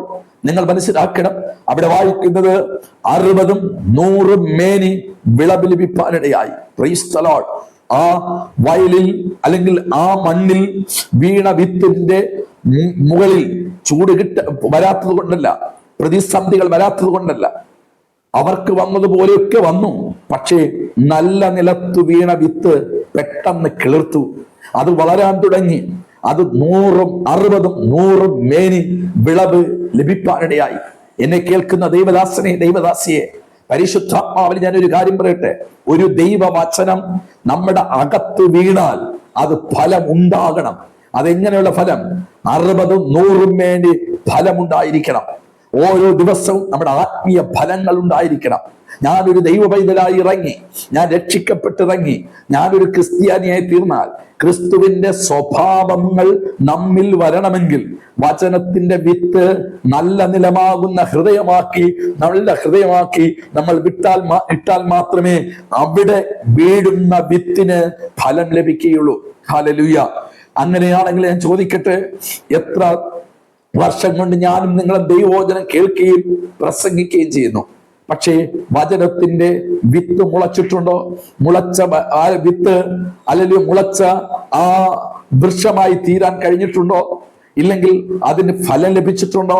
നിങ്ങൾ മനസ്സിലാക്കണം, അവിടെ വായിക്കുന്നത് 60 100 മേനി വിളവ് ലഭിക്കാനിടയായി. Praise the Lord. ആ വയലിൽ അല്ലെങ്കിൽ ആ മണ്ണിൽ വീണ വിത്തിന്റെ മുകളിൽ ചൂട് വരാത്തത് കൊണ്ടല്ല, പ്രതിസന്ധികൾ വരാത്തത് കൊണ്ടല്ല, അവർക്ക് വന്നതുപോലെയൊക്കെ വന്നു. പക്ഷേ നല്ല നിലത്ത് വീണ വിത്ത് പെട്ടെന്ന് കിളിർത്തു, അത് വളരാൻ തുടങ്ങി. അത് 100 60 100 മേനി വിളവ് ലഭിക്കാനിടയായി. എന്നെ കേൾക്കുന്ന ദൈവദാസനെ, ദൈവദാസിയെ, പരിശുദ്ധാത്മാവിൽ ഞാനൊരു കാര്യം പറയട്ടെ. ഒരു ദൈവവചനം നമ്മുടെ അകത്ത് വീണാൽ അത് ഫലം ഉണ്ടാകണം. അതെങ്ങനെയുള്ള ഫലം? 60 100 മേനി ഫലമുണ്ടായിരിക്കണം. ഓരോ ദിവസവും നമ്മുടെ ആത്മീയ ഫലങ്ങൾ ഉണ്ടായിരിക്കണം. ഞാനൊരു ദൈവ പൈതലായി ഇറങ്ങി, ഞാൻ രക്ഷിക്കപ്പെട്ടിറങ്ങി, ഞാനൊരു ക്രിസ്ത്യാനിയായി തീർന്നാൽ ക്രിസ്തുവിന്റെ സ്വഭാവങ്ങൾ നമ്മിൽ വരണമെങ്കിൽ വചനത്തിന്റെ വിത്ത് നല്ല നിലമാകുന്ന ഹൃദയമാക്കി നമ്മൾ ഇട്ടാൽ മാത്രമേ അവിടെ വീഴുന്ന വിത്തിന് ഫലം ലഭിക്കുകയുള്ളൂ. ഹല്ലേലൂയ. അങ്ങനെയാണെങ്കിൽ ഞാൻ ചോദിക്കട്ടെ, എത്ര വർഷം കൊണ്ട് ഞാനും നിങ്ങളും ദൈവവചനം കേൾക്കുകയും പ്രസംഗിക്കുകയും ചെയ്യുന്നു, പക്ഷേ വചനത്തിന്റെ വിത്ത് മുളച്ചിട്ടുണ്ടോ? മുളച്ച ആ വിത്ത് അല്ലെങ്കിൽ മുളച്ച ആ വൃക്ഷമായി തീരാൻ കഴിഞ്ഞിട്ടുണ്ടോ? ഇല്ലെങ്കിൽ അതിന് ഫലം ലഭിച്ചിട്ടുണ്ടോ?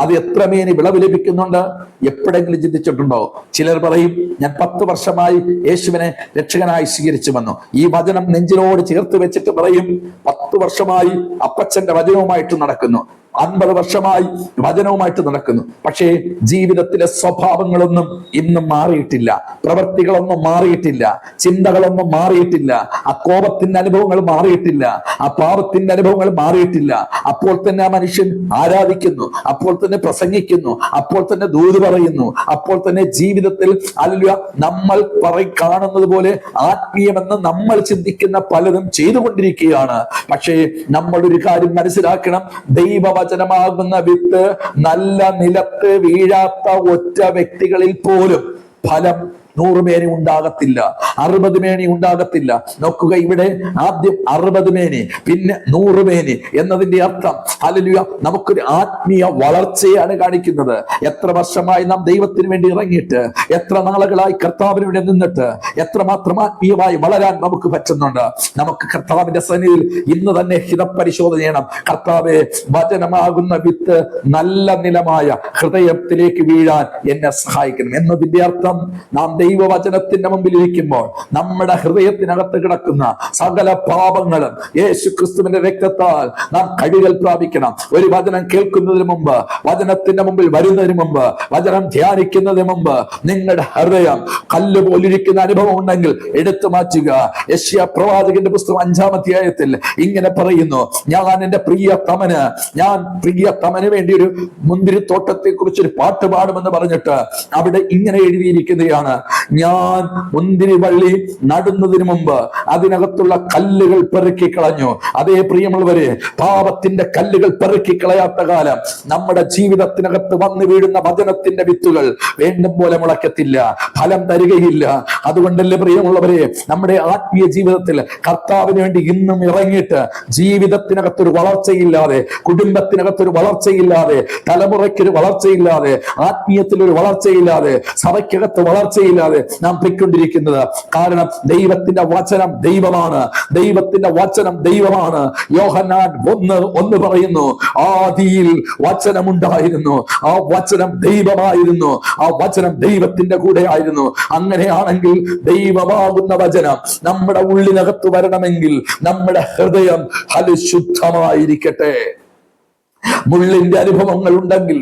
അത് എത്ര മേനി വിളവ് ലഭിക്കുന്നുണ്ട്? എപ്പോഴെങ്കിലും ചിന്തിച്ചിട്ടുണ്ടോ? ചിലർ പറയും, ഞാൻ 10 വർഷമായി യേശുവിനെ രക്ഷകനായി സ്വീകരിച്ചു വന്നു. ഈ വചനം നെഞ്ചിനോട് ചേർത്ത് വെച്ചിട്ട് പറയും, 10 വർഷമായി അപ്പച്ചന്റെ വചനവുമായിട്ട് നടക്കുന്നു, 50 വർഷമായി വചനവുമായിട്ട് നടക്കുന്നു. പക്ഷേ ജീവിതത്തിലെ സ്വഭാവങ്ങളൊന്നും ഇന്നും മാറിയിട്ടില്ല, പ്രവൃത്തികളൊന്നും മാറിയിട്ടില്ല, ചിന്തകളൊന്നും മാറിയിട്ടില്ല, ആ കോപത്തിന്റെ അനുഭവങ്ങൾ മാറിയിട്ടില്ല, ആ പാപത്തിന്റെ അനുഭവങ്ങൾ മാറിയിട്ടില്ല. അപ്പോൾ തന്നെ ആ മനുഷ്യൻ ആരാധിക്കുന്നു, അപ്പോൾ തന്നെ പ്രസംഗിക്കുന്നു, അപ്പോൾ തന്നെ ദൂത് പറയുന്നു, അപ്പോൾ തന്നെ ജീവിതത്തിൽ നമ്മൾ കാണുന്നത് പോലെ ആത്മീയമെന്ന് നമ്മൾ ചിന്തിക്കുന്ന പലതും ചെയ്തുകൊണ്ടിരിക്കുകയാണ്. പക്ഷേ നമ്മൾ ഒരു കാര്യം മനസ്സിലാക്കണം, ദൈവവചനമാകുന്ന വിത്ത് നല്ല നിലത്ത് വീഴാത്ത ഒറ്റ വ്യക്തികളിൽ പോലും ഫലം 100 മേനി ഉണ്ടാകത്തില്ല, 60 മേനി ഉണ്ടാകത്തില്ല. നോക്കുക, ഇവിടെ ആദ്യം 60 മേനി, പിന്നെ 100 മേനി എന്നതിന്റെ അർത്ഥം ഹല്ലേലൂയ, നമുക്കൊരു ആത്മീയ വളർച്ചയാണ് കാണിക്കുന്നത്. എത്ര വർഷമായി നാം ദൈവത്തിന് വേണ്ടി ഇറങ്ങിയിട്ട്, എത്ര നാളുകളായി കർത്താവിന് വേണ്ടി നിന്നിട്ട്, എത്രമാത്രം ആത്മീയമായി വളരാൻ നമുക്ക് പറ്റുന്നുണ്ട്. നമുക്ക് കർത്താവിന്റെ സന്നിധിയിൽ ഇന്ന് തന്നെ ഹിതപരിശോധന ചെയ്യണം. കർത്താവേ, വചനമാകുന്ന വിത്ത് നല്ല നിലമായ ഹൃദയത്തിലേക്ക് വീഴാൻ എന്നെ സഹായിക്കണം എന്നതിന്റെ അർത്ഥം, നാം ദൈവവചനത്തിന്റെ മുമ്പിൽ ഇരിക്കുമ്പോൾ നമ്മുടെ ഹൃദയത്തിനകത്ത് കിടക്കുന്ന സകല പാപങ്ങളും യേശു ക്രിസ്തുവിന്റെ രക്തത്താൽ നാം കഴുകൽ പ്രാപിക്കണം. ഒരു വചനം കേൾക്കുന്നതിന് മുമ്പ്, വചനത്തിന്റെ മുമ്പിൽ വരുന്നതിന് മുമ്പ്, വചനം ധ്യാനിക്കുന്നതിന് മുമ്പ് നിങ്ങളുടെ ഹൃദയം കല്ല് പോലിരിക്കുന്ന അനുഭവം ഉണ്ടെങ്കിൽ എടുത്തു മാറ്റുക. യെശയ്യാ പ്രവാചകന്റെ പുസ്തകം 5-ാം അധ്യായത്തിൽ ഇങ്ങനെ പറയുന്നു, ഞാൻ എന്റെ പ്രിയതമന് വേണ്ടി ഒരു മുന്തിരിത്തോട്ടത്തെ കുറിച്ച് ഒരു പാട്ട് പാടുമെന്ന് പറഞ്ഞിട്ട് അവിടെ ഇങ്ങനെ എഴുതിയിരിക്കുകയാണ്, ഞാൻ മുന്തിരി വള്ളി നടുന്നതിന് മുമ്പ് അതിനകത്തുള്ള കല്ലുകൾ പെറുക്കി കളഞ്ഞു. അതേ പ്രിയമുള്ളവരെ, പാപത്തിന്റെ കല്ലുകൾ പെറുക്കി കളയാത്ത കാലം നമ്മുടെ ജീവിതത്തിനകത്ത് വന്നു വീഴുന്ന വചനത്തിന്റെ വിത്തുകൾ വേണ്ടും പോലെ മുളക്കത്തില്ല, ഫലം തരികയില്ല. അതുകൊണ്ടല്ലേ പ്രിയമുള്ളവരെ, നമ്മുടെ ആത്മീയ ജീവിതത്തിൽ കർത്താവിന് വേണ്ടി ഇന്നും ഇറങ്ങിയിട്ട് ജീവിതത്തിനകത്തൊരു വളർച്ചയില്ലാതെ, കുടുംബത്തിനകത്തൊരു വളർച്ചയില്ലാതെ, തലമുറയ്ക്കൊരു വളർച്ചയില്ലാതെ, ആത്മീയത്തിൽ ഒരു വളർച്ചയില്ലാതെ, സഭയ്ക്കകത്ത് വളർച്ചയില്ലാതെ നാം പൊയ്ക്കൊണ്ടിരിക്കുന്നത്. കാരണം ദൈവത്തിന്റെ വചനം ദൈവമാണ്, ദൈവത്തിന്റെ വചനം ദൈവമാണ്. യോഹന്നാൻ 1:1 പറയുന്നു, ആദിയിൽ വചനമുണ്ടായിരുന്നു, ആ വചനം ദൈവമായിരുന്നു, ആ വചനം ദൈവത്തിന്റെ കൂടെ ആയിരുന്നു. അങ്ങനെയാണെങ്കിൽ ദൈവമാകുന്ന വചനം നമ്മുടെ ഉള്ളിനകത്ത് വരണമെങ്കിൽ നമ്മുടെ ഹൃദയം ശുദ്ധമായിരിക്കട്ടെ. മുള്ളിന്റെ അനുഭവങ്ങൾ ഉണ്ടെങ്കിൽ,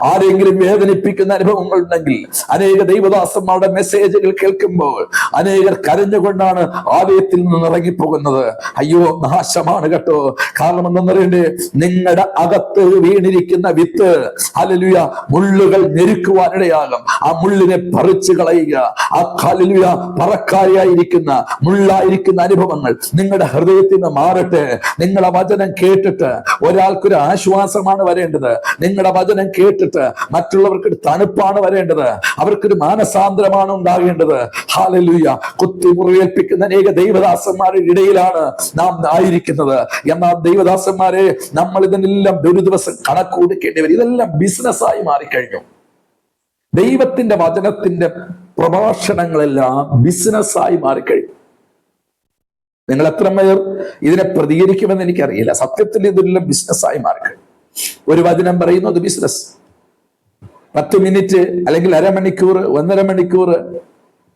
ആരെങ്കിലും വേദനിപ്പിക്കുന്ന അനുഭവങ്ങൾ ഉണ്ടെങ്കിൽ, അനേക ദൈവദാസന്മാരുടെ മെസ്സേജുകൾ കേൾക്കുമ്പോൾ അനേകർ കരഞ്ഞുകൊണ്ടാണ് ആലയത്തിൽ നിന്ന് ഇറങ്ങിപ്പോകുന്നത്. അയ്യോ, നാശമാണ് കേട്ടോ. കാരണം എന്തെന്നറിയണ്ടേ, നിങ്ങളുടെ അകത്ത് വീണിരിക്കുന്ന വിത്ത് ഹല്ലേലൂയ മുള്ളുകൾ ഞെരുക്കുവാനിടയാകും. ആ മുള്ളിനെ പറിച്ചു കളയുക. ആ ഹല്ലേലൂയ പറക്കാരിയായിരിക്കുന്ന മുള്ളായിരിക്കുന്ന അനുഭവങ്ങൾ നിങ്ങളുടെ ഹൃദയത്തിൽ നിന്ന് മാറട്ടെ. നിങ്ങളെ വചനം കേട്ടിട്ട് ഒരാൾക്കൊരു ആശ്വാസം ആശ്വാസമാണ് വരേണ്ടത്. നിങ്ങളുടെ വചനം കേട്ടിട്ട് മറ്റുള്ളവർക്കൊരു തണുപ്പാണ് വരേണ്ടത്. അവർക്കൊരു മാനസാന്തരമാണ് ഉണ്ടാകേണ്ടത്. ഹല്ലേലൂയ. കുത്തി മുറിവേൽപ്പിക്കുന്ന അനേക ദൈവദാസന്മാരുടെ ഇടയിലാണ് നാം ആയിരിക്കുന്നത്. എന്നാൽ ദൈവദാസന്മാരെ, നമ്മൾ ഇതിനെല്ലാം ഒരു ദിവസം കണക്ക് കൊടുക്കേണ്ടി വരും. ഇതെല്ലാം ബിസിനസ്സായി മാറിക്കഴിഞ്ഞു. ദൈവത്തിന്റെ വചനത്തിന്റെ പ്രഭാഷണങ്ങളെല്ലാം ബിസിനസ്സായി മാറിക്കഴിഞ്ഞു. നിങ്ങൾ എത്ര പേർ ഇതിനെ പ്രതികരിക്കുമെന്ന് എനിക്കറിയില്ല. സത്യത്തിൽ ഇതെല്ലാം ബിസിനസ്സായി മാറിക്കഴിഞ്ഞു. ഒരു വചനം പറയുന്നു, അത് ബിസിനസ്. 10 മിനിറ്റ് അല്ലെങ്കിൽ അരമണിക്കൂർ 1.5 മണിക്കൂർ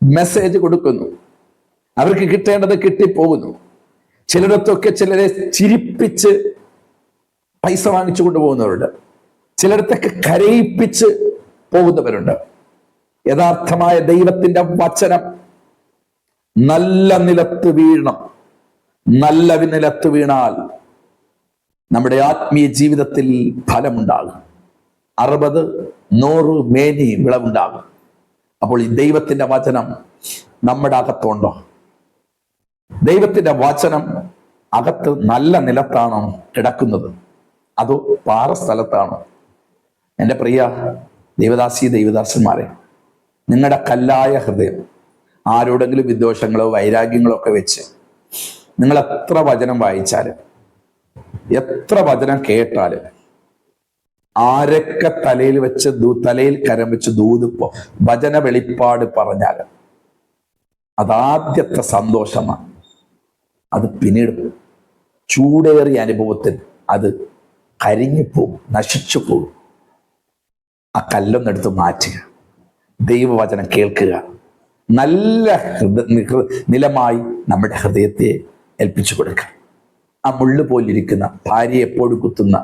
മെസ്സേജ് കൊടുക്കുന്നു. അവർക്ക് കിട്ടേണ്ടത് കിട്ടിപ്പോകുന്നു. ചിലയിടത്തൊക്കെ ചിലരെ ചിരിപ്പിച്ച് പൈസ വാങ്ങിച്ചു കൊണ്ടുപോകുന്നവരുണ്ട്. ചിലയിടത്തൊക്കെ കരയിപ്പിച്ച് പോകുന്നവരുണ്ട്. യഥാർത്ഥമായ ദൈവത്തിന്റെ വചനം നല്ല നിലത്ത് വീഴണം. നല്ല നിലത്ത് വീണാൽ നമ്മുടെ ആത്മീയ ജീവിതത്തിൽ ഫലമുണ്ടാകും. 60, 100 മേനി വിളവുണ്ടാകും. അപ്പോൾ ഈ ദൈവത്തിന്റെ വചനം നമ്മുടെ അകത്തുണ്ടോ? ദൈവത്തിന്റെ വചനം അകത്ത് നല്ല നിലത്താണോ കിടക്കുന്നത്, അതോ പാറ സ്ഥലത്താണോ? എൻ്റെ പ്രിയ ദൈവദാസന്മാരെ, നിങ്ങളുടെ കല്ലായ ഹൃദയം ആരോടെങ്കിലും വിദ്വേഷങ്ങളോ വൈരാഗ്യങ്ങളോ ഒക്കെ വെച്ച് നിങ്ങൾ എത്ര വചനം വായിച്ചാലും എത്ര വചനം കേട്ടാലും ആരൊക്കെ തലയിൽ വെച്ച് തലയിൽ കരം വെച്ച് ദൂതിപ്പോ വചന വെളിപ്പാട് പറഞ്ഞാൽ അതാദ്യത്തെ സന്തോഷമാണ്. അത് പിന്നീട് ചൂടേറിയ അനുഭവത്തിൽ അത് കരിഞ്ഞു പോകും, നശിച്ചു പോകും. ആ കല്ലൊന്നെടുത്ത് മാറ്റുക, ദൈവവചനം കേൾക്കുക, നല്ല നിലമായി നമ്മുടെ ഹൃദയത്തെ ഏൽപ്പിച്ചു കൊടുക്കുക. ആ മുള്ളു പോലിരിക്കുന്ന ഭാര്യയെ എപ്പോഴും കുത്തുന്ന,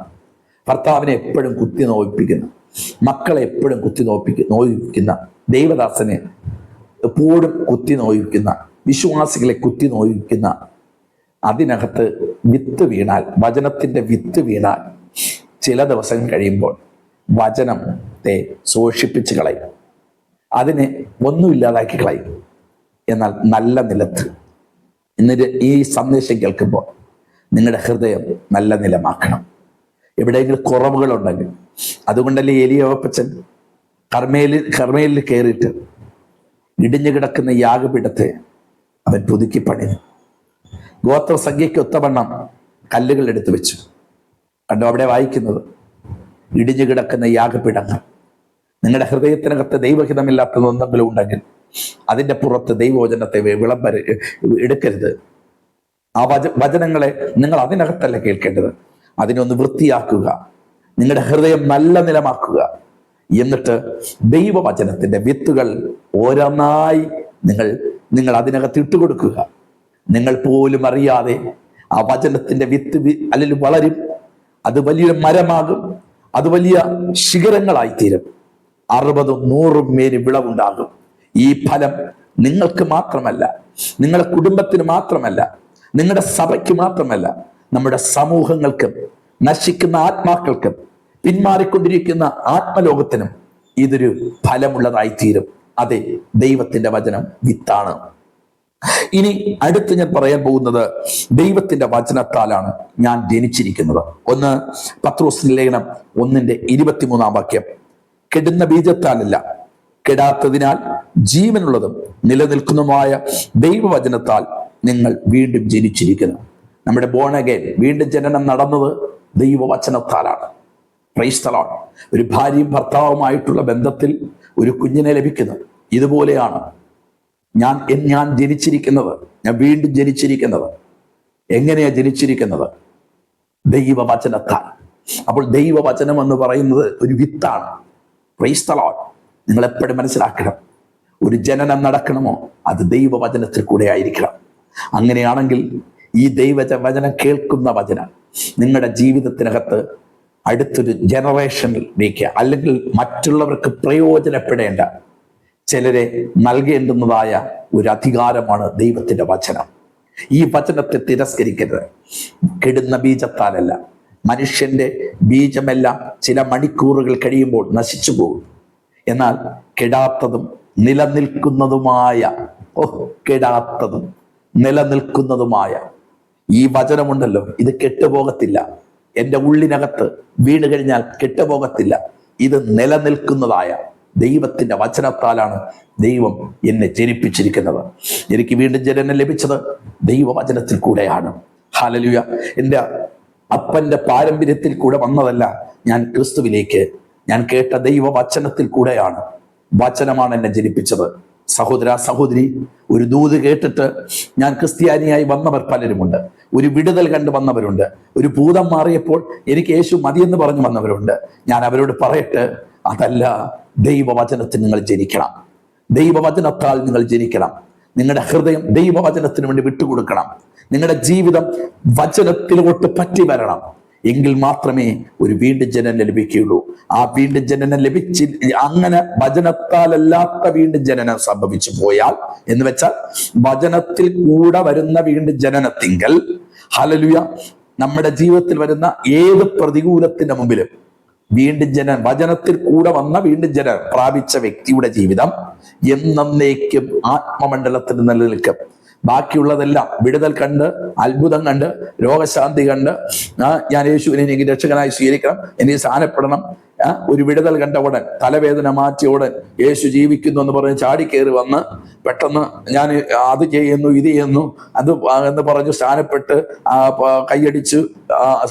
ഭർത്താവിനെ എപ്പോഴും കുത്തി നോവിപ്പിക്കുന്ന, മക്കളെ എപ്പോഴും കുത്തി നോവിപ്പിക്കുന്ന ദൈവദാസനെ എപ്പോഴും കുത്തി നോവിപ്പിക്കുന്ന, വിശ്വാസികളെ കുത്തി നോവിപ്പിക്കുന്ന, അതിനകത്ത് വിത്ത് വീണാൽ, വചനത്തിന്റെ വിത്ത് വീണാൽ ചില ദിവസം കഴിയുമ്പോൾ വചനത്തെ ശോഷിപ്പിച്ച് കളയും, അതിനെ ഒന്നുമില്ലാതാക്കി കളയും. എന്നാൽ നല്ല നിലത്ത് എന്നിട്ട് ഈ സന്ദേശം കേൾക്കുമ്പോൾ നിങ്ങളുടെ ഹൃദയം നല്ല നിലമാക്കണം. എവിടെയെങ്കിലും കുറവുകളുണ്ടെങ്കിൽ, അതുകൊണ്ടല്ലേ ഏലിയാവപ്പച്ചൻ കർമ്മേലിൽ കയറിയിട്ട് ഇടിഞ്ഞു കിടക്കുന്ന യാഗപീഠത്തെ അവൻ പുതുക്കി പണിതു. ഗോത്രസംഖ്യയ്ക്ക് ഒത്തവണ്ണം കല്ലുകൾ എടുത്തു വെച്ചു. കണ്ടോ അവിടെ വായിക്കുന്നത്, ഇടിഞ്ഞു കിടക്കുന്ന യാഗപീഠങ്ങൾ. നിങ്ങളുടെ ഹൃദയത്തിനകത്ത് ദൈവഹിതമില്ലാത്തത് എന്തെങ്കിലും ഉണ്ടെങ്കിൽ അതിൻ്റെ പുറത്ത് ദൈവവചനത്തെ എടുക്കരുത്. ആ വചനങ്ങളെ നിങ്ങൾ അതിനകത്തല്ല കേൾക്കേണ്ടത്, അതിനൊന്ന് വൃത്തിയാക്കുക, നിങ്ങളുടെ ഹൃദയം നല്ല നിലമാക്കുക. എന്നിട്ട് ദൈവവചനത്തിന്റെ വിത്തുകൾ ഓരോന്നായി നിങ്ങൾ അതിനകത്ത് ഇട്ടുകൊടുക്കുക. നിങ്ങൾ പോലും അറിയാതെ ആ വചനത്തിന്റെ വിത്ത് അല്ലെങ്കിൽ വളരും. അത് വലിയ മരമാകും, അത് വലിയ ശിഖരങ്ങളായിത്തീരും. 60, 100 മേനി വിളവുണ്ടാകും. ഈ ഫലം നിങ്ങൾക്ക് മാത്രമല്ല, നിങ്ങളുടെ കുടുംബത്തിന് മാത്രമല്ല, നിങ്ങളുടെ സഭയ്ക്ക് മാത്രമല്ല, നമ്മുടെ സമൂഹങ്ങൾക്കും, നശിക്കുന്ന ആത്മാക്കൾക്കും, പിന്മാറിക്കൊണ്ടിരിക്കുന്ന ആത്മലോകത്തിനും ഇതൊരു ഫലമുള്ളതായിത്തീരും. അതെ, ദൈവത്തിന്റെ വചനം വിത്താണ്. ഇനി അടുത്ത് ഞാൻ പറയാൻ പോകുന്നത് ദൈവത്തിന്റെ വചനത്താലാണ് ഞാൻ ജനിച്ചിരിക്കുന്നത്. 1 പത്രോസിന്റെ ലേഖനം 1:23 കെടുന്ന ബീജത്താലല്ല, കെടാത്തതിനാൽ ജീവനുള്ളതും നിലനിൽക്കുന്നതുമായ ദൈവവചനത്താൽ നിങ്ങൾ വീണ്ടും ജനിച്ചിരിക്കുന്നു. നമ്മുടെ ബോൺ അഗൈൻ വീണ്ടും ജനനം നടന്നത് ദൈവവചനത്താലാണ്. Praise the Lord. ഒരു ഭാര്യയും ഭർത്താവുമായിട്ടുള്ള ബന്ധത്തിൽ ഒരു കുഞ്ഞിനെ ലഭിക്കുന്നു. ഇതുപോലെയാണ് ഞാൻ ജനിച്ചിരിക്കുന്നത്, ഞാൻ വീണ്ടും ജനിച്ചിരിക്കുന്നത്. എങ്ങനെയാ ജനിച്ചിരിക്കുന്നത്? ദൈവവചനത്താൽ. അപ്പോൾ ദൈവവചനം എന്ന് പറയുന്നത് ഒരു വിത്താണ്. Praise the Lord. നിങ്ങൾ എപ്പോഴും മനസ്സിലാക്കണം, ഒരു ജനനം നടക്കണമോ അത് ദൈവവചനത്തിൽ കൂടെ ആയിരിക്കണം. അങ്ങനെയാണെങ്കിൽ ഈ ദൈവവചനം കേൾക്കുന്ന വചനം നിങ്ങളുടെ ജീവിതത്തിനകത്ത് അടുത്തൊരു ജനറേഷനിലേക്ക്, അല്ലെങ്കിൽ മറ്റുള്ളവർക്ക് പ്രയോജനപ്പെടേണ്ട ചിലരെ നൽകേണ്ടുന്നതായ ഒരു അധികാരമാണ് ദൈവത്തിന്റെ വചനം. ഈ വചനത്തെ തിരസ്കരിക്കരുത്. കെടുന്ന ബീജത്താലല്ല. മനുഷ്യന്റെ ബീജമെല്ലാം ചില മണിക്കൂറുകൾ കഴിയുമ്പോൾ നശിച്ചു പോകും. എന്നാൽ കെടാത്തതും നിലനിൽക്കുന്നതുമായ കെടാത്തതും നിലനിൽക്കുന്നതുമായ ഈ വചനമുണ്ടല്ലോ, ഇത് കെട്ടുപോകത്തില്ല. എൻ്റെ ഉള്ളിനകത്ത് വീണ് കഴിഞ്ഞാൽ കെട്ടുപോകത്തില്ല. ഇത് നിലനിൽക്കുന്നതായ ദൈവത്തിന്റെ വചനത്താലാണ് ദൈവം എന്നെ ജനിപ്പിച്ചിരിക്കുന്നത്. എനിക്ക് വീണ്ടും ജനനം ലഭിച്ചത് ദൈവവചനത്തിൽ കൂടെയാണ്. ഹല്ലേലൂയ. എൻ്റെ അപ്പന്റെ പാരമ്പര്യത്തിൽ കൂടെ വന്നതല്ല. ഞാൻ ക്രിസ്തുവിലേക്ക് ഞാൻ കേട്ട ദൈവവചനത്തിൽ കൂടെയാണ്. വചനമാണ് എന്നെ ജനിപ്പിച്ചത്. സഹോദര സഹോദരി, ഒരു ദൂത് കേട്ടിട്ട് ഞാൻ ക്രിസ്ത്യാനിയായി വന്നവർ പലരുമുണ്ട്. ഒരു വിടുതൽ കണ്ടു വന്നവരുണ്ട്. ഒരു ഭൂതം മാറിയപ്പോൾ എനിക്ക് യേശു മതിയെന്ന് പറഞ്ഞു വന്നവരുണ്ട്. ഞാൻ അവരോട് പറയട്ടെ, അതല്ല, ദൈവവചനത്തിന് നിങ്ങൾ ജനിക്കണം. ദൈവവചനത്താൽ നിങ്ങൾ ജനിക്കണം. നിങ്ങളുടെ ഹൃദയം ദൈവവചനത്തിന് വേണ്ടി വിട്ടുകൊടുക്കണം. നിങ്ങളുടെ ജീവിതം വചനത്തിലോട്ട് പറ്റി വരണം. എങ്കിൽ മാത്രമേ ഒരു വീണ്ടും ജനനം ലഭിക്കുകയുള്ളൂ. ആ വീണ്ടും ജനനം അങ്ങനെ വചനത്താലല്ലാത്ത വീണ്ടും ജനനം സംഭവിച്ചു പോയാൽ, എന്ന് വെച്ചാൽ വചനത്തിൽ കൂടെ വരുന്ന വീണ്ടും ജനനത്തിങ്കൽ, ഹല്ലേലൂയ, നമ്മുടെ ജീവിതത്തിൽ വരുന്ന ഏത് പ്രതികൂലത്തിന്റെ മുമ്പിലും വീണ്ടും ജനനം, വചനത്തിൽ കൂടെ വന്ന വീണ്ടും ജനനം പ്രാപിച്ച വ്യക്തിയുടെ ജീവിതം എന്നേക്കും ആത്മമണ്ഡലത്തിൽ നിലനിൽക്കും. ബാക്കിയുള്ളതെല്ലാം വിടുതൽ കണ്ട്, അത്ഭുതം കണ്ട്, രോഗശാന്തി കണ്ട്, ഞാൻ യേശുവിനെ എനിക്ക് രക്ഷകനായി സ്വീകരിക്കണം, എനിക്ക് സ്ഥാനപ്പെടണം, ഒരു വിടുതൽ കണ്ട ഉടൻ, തലവേദന മാറ്റിയ ഉടൻ യേശു ജീവിക്കുന്നു എന്ന് പറഞ്ഞ് ചാടിക്കേറി വന്ന് പെട്ടെന്ന് ഞാൻ അത് ചെയ്യുന്നു ഇത് ചെയ്യുന്നു അത് എന്ന് പറഞ്ഞു സ്ഥാനപ്പെട്ട് കൈയടിച്ച്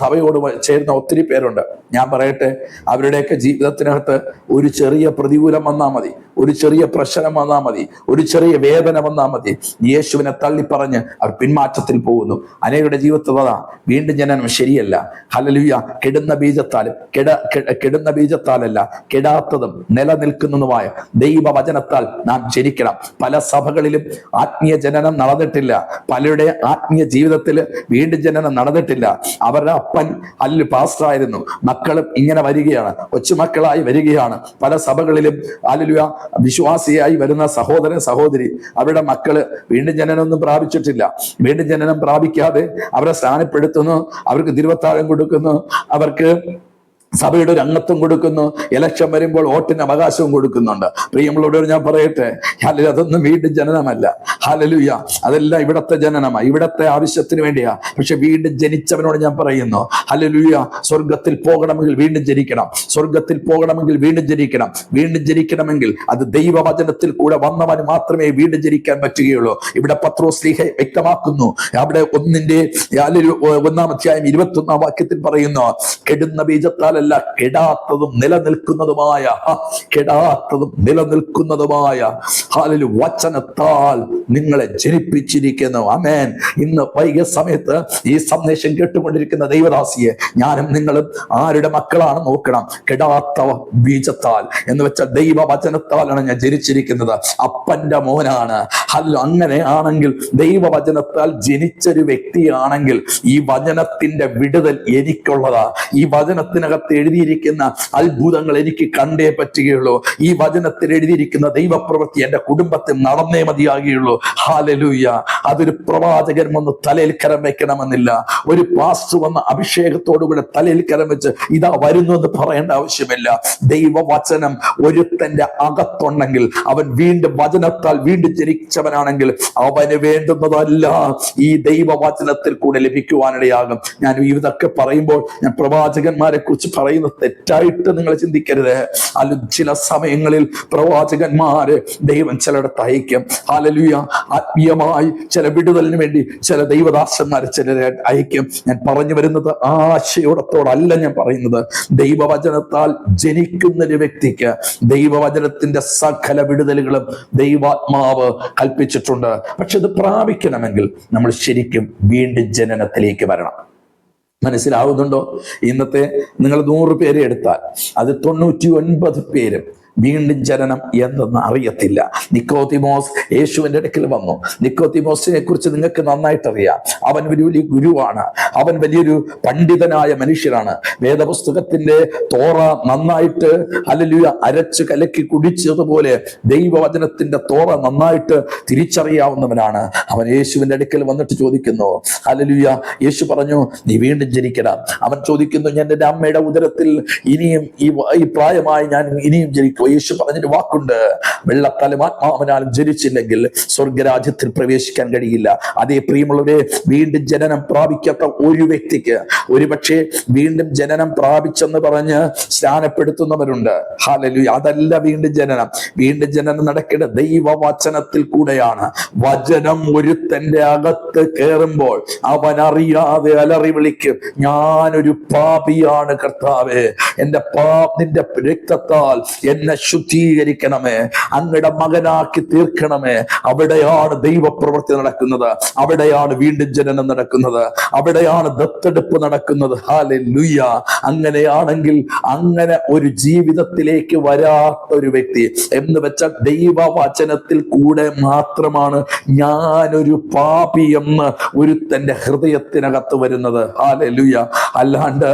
സഭയോട് ചേരുന്ന ഒത്തിരി പേരുണ്ട്. ഞാൻ പറയട്ടെ, അവരുടെയൊക്കെ ജീവിതത്തിനകത്ത് ഒരു ചെറിയ പ്രതികൂലം വന്നാൽ മതി, ഒരു ചെറിയ പ്രശ്നം വന്നാൽ മതി, ഒരു ചെറിയ വേദന വന്നാൽ മതി, യേശുവിനെ തള്ളിപ്പറഞ്ഞ് അവർ പിന്മാറ്റത്തിൽ പോകുന്നു. അനേകരുടെ ജീവിതത്തിൽ അതാ വീണ്ടും ജനനം ശരിയല്ല. ഹല്ലേലൂയ. കെടുന്ന ബീജത്താലല്ല, കെടാത്തതും നിലനിൽക്കുന്നതുമായ ദൈവവചനത്താൽ നാം ജനിക്കണം. പല സഭകളിലും ആത്മീയ ജനനം നടന്നിട്ടില്ല. പലരുടെ ആത്മീയ ജീവിതത്തിൽ വീണ്ടും ജനനം നടന്നിട്ടില്ല. അവരുടെ അപ്പൻ പാസ്റ്ററായിരുന്നു, മക്കളും ഇങ്ങനെ വരികയാണ്, കൊച്ചുമക്കളായി വരികയാണ്. പല സഭകളിലും ഹല്ലേലൂയ വിശ്വാസിയായി വരുന്ന സഹോദരൻ സഹോദരി, അവരുടെ മക്കള് വീണ്ടും ജനനമൊന്നും പ്രാപിച്ചിട്ടില്ല. വീണ്ടും ജനനം പ്രാപിക്കാതെ അവരെ സ്ഥാനപ്പെടുത്തുന്നു, അവർക്ക് തിരുവത്താഴം കൊടുക്കുന്നു, അവർക്ക് സഭയുടെ ഒരു അംഗത്വം കൊടുക്കുന്നു, ഇലക്ഷൻ വരുമ്പോൾ വോട്ടിന് അവകാശവും കൊടുക്കുന്നുണ്ട്. പ്രിയമുള്ളവരോട് ഞാൻ പറയട്ടെ, അതൊന്നും വീണ്ടും ജനനമല്ല. ഹല്ലേലൂയ. അതെല്ലാം ഇവിടത്തെ ജനനമാണ്, ഇവിടത്തെ ആവശ്യത്തിന് വേണ്ടിയാ. പക്ഷെ വീണ്ടും ജനിച്ചവനോട് ഞാൻ പറയുന്നു, ഹല്ലേലൂയ, സ്വർഗത്തിൽ പോകണമെങ്കിൽ വീണ്ടും ജനിക്കണം. സ്വർഗത്തിൽ പോകണമെങ്കിൽ വീണ്ടും ജനിക്കണം. വീണ്ടും ജനിക്കണമെങ്കിൽ അത് ദൈവവചനത്തിൽ കൂടെ വന്നവന് മാത്രമേ വീണ്ടും ജനിക്കാൻ പറ്റുകയുള്ളൂ. ഇവിടെ പത്രോസ് ശ്ലീഹ വ്യക്തമാക്കുന്നു. അവിടെ 1 അധ്യായം 21 വാക്യത്തിൽ പറയുന്നു, കെടുന്ന ബീജത്താൽ കെടാത്തതും നിലനിൽക്കുന്നതുമായ ഹല്ലേലൂയ വചനത്താൽ നിങ്ങളെ ജനിപ്പിച്ചിരിക്കുന്നു. ആമേൻ. ഇന്ന് വൈകിയ സമയത്ത് ഈ സന്ദേശം കേട്ടുകൊണ്ടിരിക്കുന്ന ദൈവദാസിയെ, ഞാനും നിങ്ങളും ആരുടെ മക്കളാണ് നോക്കണം. കെടാത്ത ബീജത്താൽ എന്ന് വെച്ചാൽ ദൈവവചനത്താലാണ് ഞാൻ ജനിച്ചിരിക്കുന്നത്. അപ്പന്റെ മോനാണ്. അങ്ങനെ ആണെങ്കിൽ, ദൈവവചനത്താൽ ജനിച്ചൊരു വ്യക്തിയാണെങ്കിൽ ഈ വചനത്തിന്റെ വിടുതൽ എനിക്കുള്ളതാ. ഈ വചനത്തിനകത്ത് എഴുതിയിരിക്കുന്ന അത്ഭുതങ്ങൾ എനിക്ക് കണ്ടേ പറ്റുകയുള്ളൂ. ഈ വചനത്തിൽ എഴുതിയിരിക്കുന്ന ദൈവപ്രവൃത്തി എന്റെ കുടുംബത്തിൽ നടന്നേ മതിയാകുകയുള്ളൂ. ഹല്ലേലൂയ. അതൊരു പ്രവാചകൻ വന്ന് തലയിൽ കരം വെക്കണമെന്നില്ല. ഒരു പാസ്റ്റർ വന്ന അഭിഷേകത്തോടുകൂടെ തലയിൽ കരം വെച്ച് ഇതാ വരുന്നു എന്ന് പറയേണ്ട ആവശ്യമില്ല. ദൈവവചനം ഒരുത്തന്റെ അകത്തുണ്ടെങ്കിൽ, അവൻ വീണ്ടും വചനത്താൽ വീണ്ടും ജനിച്ചവനാണെങ്കിൽ, അവന് വേണ്ടുന്നതല്ല ഈ ദൈവവചനത്തിൽ കൂടെ ലഭിക്കുവാനിടയാകും. ഞാൻ ഇതൊക്കെ പറയുമ്പോൾ ഞാൻ പ്രവാചകന്മാരെ കുറിച്ച് പറയുന്നത് തെറ്റായിട്ട് നിങ്ങൾ ചിന്തിക്കരുത്. ചില സമയങ്ങളിൽ പ്രവാചകന്മാര് ദൈവം ചിലയിടത്ത് അയക്കും. ഹല്ലേലൂയ. ആത്മീയമായി ചില വിടുതലിന് വേണ്ടി ചില ദൈവദാസന്മാരെ ചിലരെ അയക്കും. ഞാൻ പറഞ്ഞു വരുന്നത് ആശയോടത്തോടല്ല ഞാൻ പറയുന്നത്. ദൈവവചനത്താൽ ജനിക്കുന്ന ഒരു വ്യക്തിക്ക് ദൈവവചനത്തിന്റെ സകല വിടുതലുകളും ദൈവാത്മാവ് കൽപ്പിച്ചിട്ടുണ്ട്. പക്ഷെ ഇത് പ്രാപിക്കണമെങ്കിൽ നമ്മൾ ശരിക്കും വീണ്ടും ജനനത്തിലേക്ക് വരണം. മനസ്സിലാവുന്നുണ്ടോ? ഇന്നത്തെ നിങ്ങൾ 100 പേരെ എടുത്താൽ അത് 99 പേരും വീണ്ടും ജനനം എന്തെന്ന് അറിയത്തില്ല. നിക്കോദിമോസ് യേശുവിന്റെ അടുക്കൽ വന്നു. നിക്കോദിമോസിനെ കുറിച്ച് നിങ്ങൾക്ക് നന്നായിട്ട് അറിയാം. അവൻ വലിയ ഗുരുവാണ്. അവൻ വലിയൊരു പണ്ഡിതനായ മനുഷ്യനാണ്. വേദപുസ്തകത്തിന്റെ തോറ നന്നായിട്ട് ഹല്ലേലൂയ അരച്ച് കലക്കി കുടിച്ചതുപോലെ ദൈവവചനത്തിന്റെ തോറ നന്നായിട്ട് തിരിച്ചറിയാവുന്നവനാണ്. അവൻ യേശുവിന്റെ അടുക്കൽ വന്നിട്ട് ചോദിക്കുന്നു, ഹല്ലേലൂയ, യേശു പറഞ്ഞു നീ വീണ്ടും ജനിക്കണം. അവൻ ചോദിക്കുന്നു, ഞാൻ എൻ്റെ അമ്മയുടെ ഉദരത്തിൽ ഇനിയും ഈ പ്രായമായി ഞാൻ ഇനിയും ജനിക്കും. യേശു പറഞ്ഞൊരു വാക്കുണ്ട്, വെള്ളത്താലും ആത്മാവിനാലും ജനിച്ചില്ലെങ്കിൽ സ്വർഗരാജ്യത്തിൽ പ്രവേശിക്കാൻ കഴിയില്ല. അതേ പ്രിയമുള്ളവരെ, വീണ്ടും ജനനം പ്രാപിക്കാത്ത ഒരു വ്യക്തിക്ക് ഒരുപക്ഷെ വീണ്ടും ജനനം പ്രാപിച്ചെന്ന് പറഞ്ഞ് സ്നാനപ്പെടുത്തുന്നവരുണ്ട്. ഹല്ലേലൂയ. അതല്ല വീണ്ടും ജനനം. വീണ്ടും ജനനം നടക്കേണ്ട ദൈവവചനത്തിൽ കൂടെയാണ്. വചനം ഒരുത്തന്റെ അകത്ത് കയറുമ്പോൾ അവൻ അറിയാതെ അലറി വിളിക്കും, ഞാനൊരു പാപിയാണ് കർത്താവേ, നിന്റെ രക്തത്താൽ എന്നെ ശുദ്ധീകരിക്കണമേ, അങ്ങയുടെ മകനാക്കി തീർക്കണമേ. അവിടെയാണ് ദൈവപ്രവൃത്തി നടക്കുന്നത്, അവിടെയാണ് വീണ്ടും ജനനം നടക്കുന്നത്, അവിടെയാണ് ദത്തെടുപ്പ് നടക്കുന്നത്. ഹല്ലേലൂയ. അങ്ങനെയാണെങ്കിൽ അങ്ങനെ ഒരു ജീവിതത്തിലേക്ക് വരാത്ത ഒരു വ്യക്തി എന്ന് വെച്ചാൽ ദൈവവചനത്തിൽ കൂടെ മാത്രമാണ് ഞാനൊരു പാപി എന്ന് ഒരുത്തന്റെ ഹൃദയത്തിനകത്ത് വരുന്നത്. ഹല്ലേലൂയ. അല്ലാണ്ട്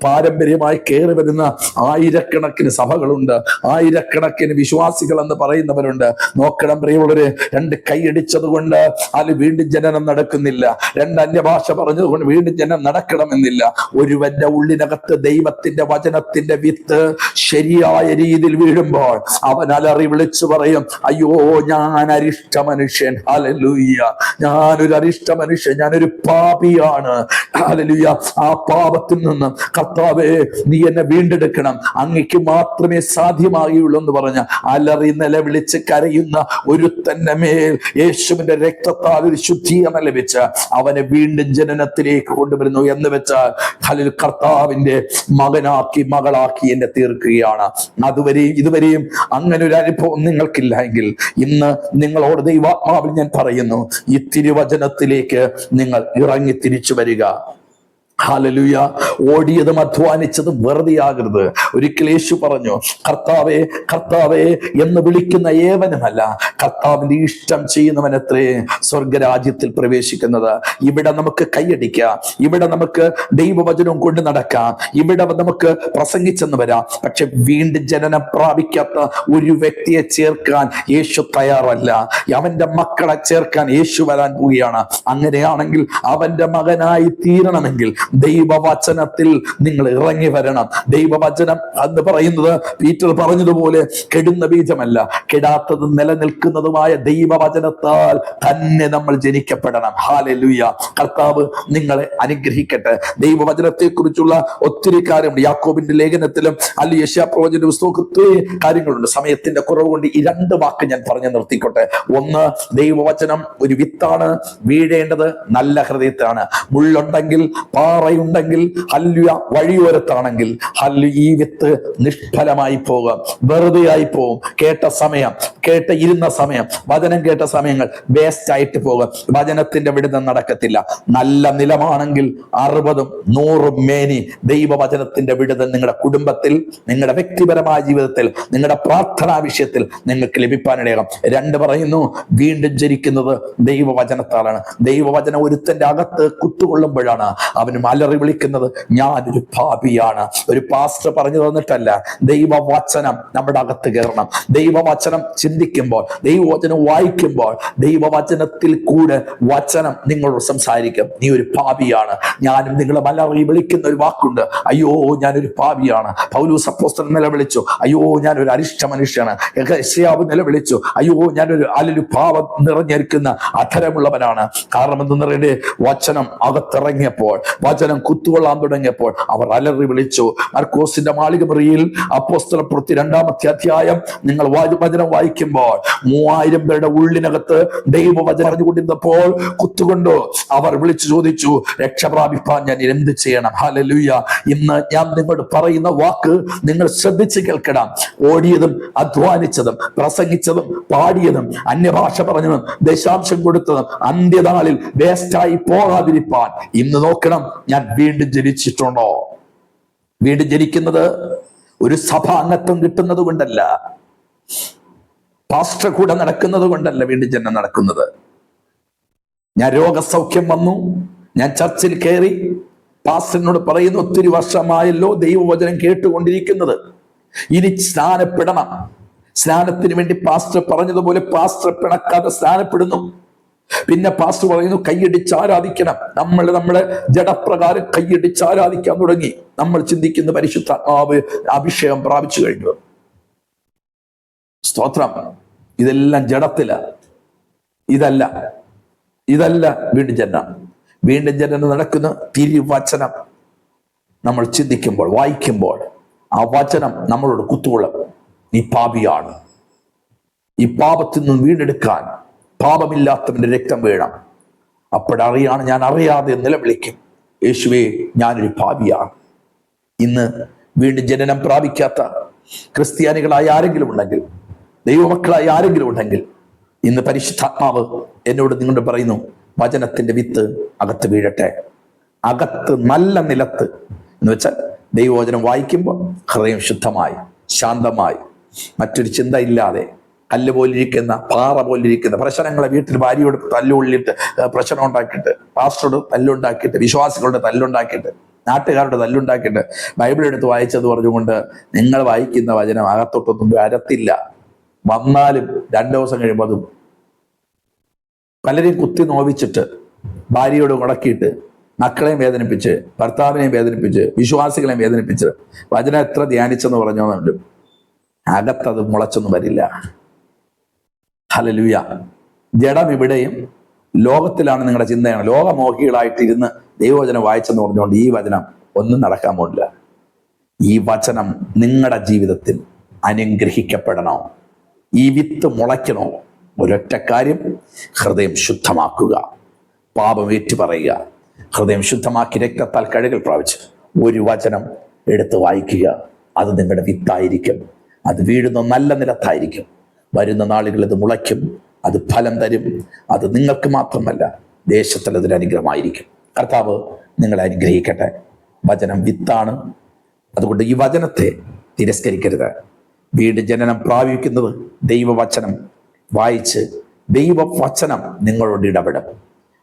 പാരമ്പര്യമായി കയറി വരുന്ന ആയിരക്കണക്കിന് സഭകളുണ്ട്, ആയിരക്കണക്കിന് വിശ്വാസികൾ എന്ന് പറയുന്നവരുണ്ട്. നോക്കണം പ്രിയമുള്ളവര്, രണ്ട് കൈയടിച്ചത് കൊണ്ട് അതിൽ വീണ്ടും ജനനം നടക്കുന്നില്ല, രണ്ട് അന്യഭാഷ പറഞ്ഞത് കൊണ്ട് വീണ്ടും ജനനം നടക്കണമെന്നില്ല. ഒരുവന്റെ ഉള്ളിനകത്ത് ദൈവത്തിന്റെ വചനത്തിന്റെ വിത്ത് ശരിയായ രീതിയിൽ വീഴുമ്പോൾ അവൻ അലറി വിളിച്ചു പറയും, അയ്യോ ഞാൻ അരിഷ്ട മനുഷ്യൻ, ഹല്ലേലൂയ, ഞാനൊരു അരിഷ്ട മനുഷ്യൻ, ഞാനൊരു പാപിയാണ്, ഹല്ലേലൂയ. ആ പാപത്തിൽ നിന്ന് കർത്താവേ നീ എന്നെ വീണ്ടെടുക്കണം, അങ്ങയ്ക്ക് മാത്രമേ സാധ്യമാകുള്ളൂ എന്ന് പറഞ്ഞ അലറി നിലവിളിച്ച് കരയുന്ന ഒരുത്തന്റെ മേൽ യേശുവിന്റെ രക്തത്താൽ ഒരു ശുദ്ധീകരണം ലഭിച്ച അവനെ വീണ്ടും ജനനത്തിലേക്ക് കൊണ്ടുവരുന്നു എന്ന് വെച്ചാൽ കർത്താവിന്റെ മകനാക്കി മകളാക്കി എന്നെ തീർക്കുകയാണ്. ഇതുവരെയും അങ്ങനെ ഒരു അനുഭവം നിങ്ങൾക്കില്ല എങ്കിൽ ഇന്ന് നിങ്ങളോട് ദൈവാത്മാവിൽ ഞാൻ പറയുന്നു, ഈ തിരുവചനത്തിലേക്ക് നിങ്ങൾ ഇറങ്ങി തിരിച്ചു വരിക. ഹല്ലേലൂയ. ഓടിയതും അധ്വാനിച്ചതും വെറുതെ ആകരുത്. ഒരിക്കൽ യേശു പറഞ്ഞു, കർത്താവേ കർത്താവേ എന്ന് വിളിക്കുന്ന ഏവനുമല്ല, കർത്താവിന്റെ ഇഷ്ടം ചെയ്യുന്നവനത്രേ സ്വർഗരാജ്യത്തിൽ പ്രവേശിക്കുന്നത്. ഇവിടെ നമുക്ക് കൈയടിക്കാം, ഇവിടെ നമുക്ക് ദൈവവചനം കൊണ്ട് നടക്കാം, ഇവിടെ നമുക്ക് പ്രസംഗിച്ചെന്ന് വരാം. പക്ഷെ വീണ്ടും ജനനം പ്രാപിക്കാത്ത ഒരു വ്യക്തിയെ ചേർക്കാൻ യേശു തയ്യാറല്ല. അവന്റെ മക്കളെ ചേർക്കാൻ യേശു വരാൻ പോവുകയാണ്. അങ്ങനെയാണെങ്കിൽ അവന്റെ മകനായി തീരണമെങ്കിൽ ദൈവവചനത്തിൽ നിങ്ങൾ ഇറങ്ങി വരണം. ദൈവവചനം എന്ന് പറയുന്നത് പീറ്റർ പറഞ്ഞതുപോലെ കെടുന്ന ബീജമല്ല, കെടാത്തതും നിലനിൽക്കുന്നതുമായ ദൈവവചനത്താൽ തന്നെ നമ്മൾ ജനിക്കപ്പെടണം. ഹല്ലേലൂയ. കർത്താവ് നിങ്ങളെ അനുഗ്രഹിക്കട്ടെ. ദൈവവചനത്തെ കുറിച്ചുള്ള ഒത്തിരി കാര്യമുണ്ട്. യാക്കോബിന്റെ ലേഖനത്തിലും അല്ലെങ്കിൽ യെശയ്യാപ്രവചന പുസ്തകത്തിൽ കാര്യങ്ങളുണ്ട്. സമയത്തിന്റെ കുറവ് കൊണ്ട് ഈ രണ്ട് വാക്ക് ഞാൻ പറഞ്ഞു നിർത്തിക്കോട്ടെ. ഒന്ന്, ദൈവവചനം ഒരു വിത്താണ്, വീഴേണ്ടത് നല്ല ഹൃദയത്താണ്. മുള്ളുണ്ടെങ്കിൽ പാറയുണ്ടെങ്കിൽ ഹല്ലേലൂയ, വഴിയോരത്താണെങ്കിൽ ഹല്ലേലൂയ, ഈ വിത്ത് നിഷ്ഫലമായി പോകും, വെറുതെ ആയി പോകും. ഇരുന്ന സമയം, വചനം കേട്ട സമയങ്ങൾ വേസ്റ്റ് ആയിട്ട് പോകും. വചനത്തിന്റെ വിടുതൽ നടക്കത്തില്ല. നല്ല നിലമാണെങ്കിൽ 60, 100 മേനി ദൈവവചനത്തിന്റെ വിടുതൽ നിങ്ങളുടെ കുടുംബത്തിൽ, നിങ്ങളുടെ വ്യക്തിപരമായ ജീവിതത്തിൽ, നിങ്ങളുടെ പ്രാർത്ഥനാ വിഷയത്തിൽ നിങ്ങൾക്ക് ലഭിക്കാനിടയാകും. 2 പറയുന്നു, വീണ്ടും ജനിക്കുന്നത് ദൈവവചനത്താലാണ്. ദൈവവചനം ഒരുത്തന്റെ അകത്ത് കുത്തുകൊള്ളുമ്പോഴാണ് അവന് അലറി വിളിക്കുന്നത്, ഞാനൊരു പാപിയാണ്. ഒരു പാസ്റ്റർ പറഞ്ഞു തന്നിട്ടല്ല, ദൈവവചനം നമ്മുടെ അകത്ത് കയറണം. ദൈവവചനം ചിന്തിക്കുമ്പോൾ, ദൈവവചനം വായിക്കുമ്പോൾ, ദൈവവചനത്തിൽ കൂടെ വചനം നിങ്ങളോട് സംസാരിക്കും. നീ ഒരു പാപിയാണ്. ഞാനും നിങ്ങളെ അലറി വിളിക്കുന്ന ഒരു വാക്കുണ്ട്, അയ്യോ ഞാനൊരു പാപിയാണ്. പൗലോസ് അപ്പോസ്തലൻ നിലവിളിച്ചു, അയ്യോ ഞാനൊരു അരിഷ്ട മനുഷ്യനാണ്. യെശയ്യാവ് നിലവിളിച്ചു, അയ്യോ ഞാനൊരു പാപം നിറഞ്ഞിരിക്കുന്ന അധരമുള്ളവനാണ്. കാരണം എന്തെന്ന് പറയണ്ടേ, വചനം അകത്തിറങ്ങിയപ്പോൾ, വചനം കുത്തുകൊള്ളാൻ തുടങ്ങിയപ്പോൾ അവർ അലറി വിളിച്ചു. മർക്കോസിന്റെ മാളികമുറിയിൽ അപ്പോസ്തലപ്രവൃത്തി 2-ാമത്തെ അധ്യായം നിങ്ങൾ വചനം വായിക്കുമ്പോൾ 3000 പേരുടെ ഉള്ളിനകത്ത് ദൈവവചനം അറിഞ്ഞുകൊണ്ടിരുന്നപ്പോൾ കുത്തുകൊണ്ടു അവർ വിളിച്ചു ചോദിച്ചു, രക്ഷ പ്രാപിപ്പാൻ ഞാൻ എന്ത് ചെയ്യണം? ഹല്ലേലൂയ. ഇന്ന് ഞാൻ നിങ്ങളോട് പറയുന്ന വാക്ക് നിങ്ങൾ ശ്രദ്ധിച്ച് കേൾക്കണം. ഓടിയതും അധ്വാനിച്ചതും പ്രസംഗിച്ചതും പാടിയതും അന്യഭാഷ പറഞ്ഞതും ദശാംശം കൊടുത്തതും അന്ത്യനാളിൽ വേസ്റ്റായി പോകാതിരിപ്പാൻ ഇന്ന് നോക്കണം, ഞാൻ വീണ്ടും ജനിച്ചിട്ടുണ്ടോ? വീണ്ടും ജനിക്കുന്നത് ഒരു സഭാ അംഗത്വം കിട്ടുന്നത് കൊണ്ടല്ല, പാസ്റ്റർ കൂടെ നടക്കുന്നത് കൊണ്ടല്ല വീണ്ടും ജനനം നടക്കുന്നത്. ഞാൻ രോഗസൗഖ്യം വന്നു, ഞാൻ ചർച്ചിൽ കയറി, പാസ്റ്ററിനോട് പറയുന്നു, ഒത്തിരി വർഷമായല്ലോ ദൈവവചനം കേട്ടുകൊണ്ടിരിക്കുന്നത്, ഇനി സ്നാനപ്പെടണം. സ്നാനത്തിന് വേണ്ടി പാസ്റ്റർ പറഞ്ഞതുപോലെ പാസ്റ്റർ പിണക്കാതെ സ്നാനപ്പെടുന്നു. പിന്നെ പാസ്റ്റർ പറയുന്നു, കൈയടിച്ച് ആരാധിക്കണം. നമ്മളെ ജഡപ്രകാരം കൈയടിച്ച് ആരാധിക്കാൻ തുടങ്ങി. നമ്മൾ ചിന്തിക്കുന്ന പരിശുദ്ധാത്മാവ് അഭിഷേകം പ്രാപിച്ചു കഴിഞ്ഞു. സ്തോത്രം. ഇതെല്ലാം ജഡത്തില. ഇതല്ല വീണ്ടും ജനനം. വീണ്ടും ജനനം നടക്കുന്ന തിരുവചനം നമ്മൾ ചിന്തിക്കുമ്പോൾ, വായിക്കുമ്പോൾ ആ വചനം നമ്മളോട് കുത്തുകൊള്ളും. നീ പാപിയാണ്. ഈ പാപത്തിൽ നിന്ന് വീണ്ടെടുക്കാൻ പാപമില്ലാത്തവന്റെ രക്തം വീണം. അപ്പോഴറിയാണ്, ഞാൻ അറിയാതെ നിലവിളിക്കും, യേശുവേ ഞാനൊരു പാപിയാണ്. ഇന്ന് വീണ്ടും ജനനം പ്രാപിക്കാത്ത ക്രിസ്ത്യാനികളായ ആരെങ്കിലും ഉണ്ടെങ്കിൽ, ദൈവമക്കളായ ആരെങ്കിലും ഉണ്ടെങ്കിൽ, ഇന്ന് പരിശുദ്ധാത്മാവ് എന്നോട് നിങ്ങളോട് പറയുന്നു, വചനത്തിന്റെ വിത്ത് അകത്ത് വീഴട്ടെ. അകത്ത് നല്ല നിലത്ത് എന്ന് വെച്ചാൽ ദൈവവചനം വായിക്കുമ്പോൾ ഹൃദയം ശുദ്ധമായി, ശാന്തമായി, മറ്റൊരു ചിന്ത ഇല്ലാതെ, കല്ല് പോലിരിക്കുന്ന, പാറ പോലിരിക്കുന്ന പ്രശ്നങ്ങളെ വീട്ടിൽ ഭാര്യയോട് തല്ലുകൊള്ളിട്ട് പ്രശ്നം ഉണ്ടാക്കിയിട്ട്, പാസ്റ്ററോട് തല്ലുണ്ടാക്കിയിട്ട്, വിശ്വാസികളുടെ തല്ലുണ്ടാക്കിയിട്ട്, നാട്ടുകാരുടെ തല്ലുണ്ടാക്കിയിട്ട് ബൈബിൾ എടുത്ത് വായിച്ചത് പറഞ്ഞുകൊണ്ട് നിങ്ങൾ വായിക്കുന്ന വചനം അകത്തോട്ടൊന്നും വരത്തില്ല. വന്നാലും 2 ദിവസം കഴിയുമ്പോൾ അതും പലരെയും കുത്തി നോവിച്ചിട്ട്, ഭാര്യയോട് മുടക്കിയിട്ട്, മക്കളെയും വേദനിപ്പിച്ച്, ഭർത്താവിനെയും വേദനിപ്പിച്ച്, വിശ്വാസികളെയും വേദനിപ്പിച്ച് വചനം എത്ര ധ്യാനിച്ചെന്ന് പറഞ്ഞോന്നുണ്ട്, അകത്തത് മുളച്ചൊന്നും വരില്ല. ഹല്ലേലൂയ. ജഡം ഇവിടെയും ലോകത്തിലാണ് നിങ്ങളുടെ ചിന്തയാണ്. ലോകമോഹികളായിട്ടിരുന്ന് ദൈവവചനം വായിച്ചെന്ന് പറഞ്ഞുകൊണ്ട് ഈ വചനം ഒന്നും നടക്കാൻ പോകില്ല. ഈ വചനം നിങ്ങളുടെ ജീവിതത്തിൽ അനുഗ്രഹിക്കപ്പെടണോ, ഈ വിത്ത് മുളയ്ക്കണോ, ഒരൊറ്റ കാര്യം, ഹൃദയം ശുദ്ധമാക്കുക, പാപം ഏറ്റുപറയുക, ഹൃദയം ശുദ്ധമാക്കി രക്തത്താൽ കഴുകൽ പ്രാപിച്ച് ഒരു വചനം എടുത്ത് വായിക്കുക. അത് നിങ്ങളുടെ വിത്തായിരിക്കും. അത് വീഴുന്ന നല്ല നിലത്തായിരിക്കും. വരുന്ന നാളുകളിൽ അത് മുളയ്ക്കും, അത് ഫലം തരും. അത് നിങ്ങൾക്ക് മാത്രമല്ല, ദേശത്തിൽ അതൊരു അനുഗ്രഹമായിരിക്കും. കർത്താവ് നിങ്ങളെ അനുഗ്രഹിക്കട്ടെ. വചനം വിത്താണ്. അതുകൊണ്ട് ഈ വചനത്തെ തിരസ്കരിക്കരുത്. വീണ്ടും ജനനം പ്രാപിക്കുന്നത് ദൈവവചനം വായിച്ച്, ദൈവവചനം നിങ്ങളോട് ഇടപെടും.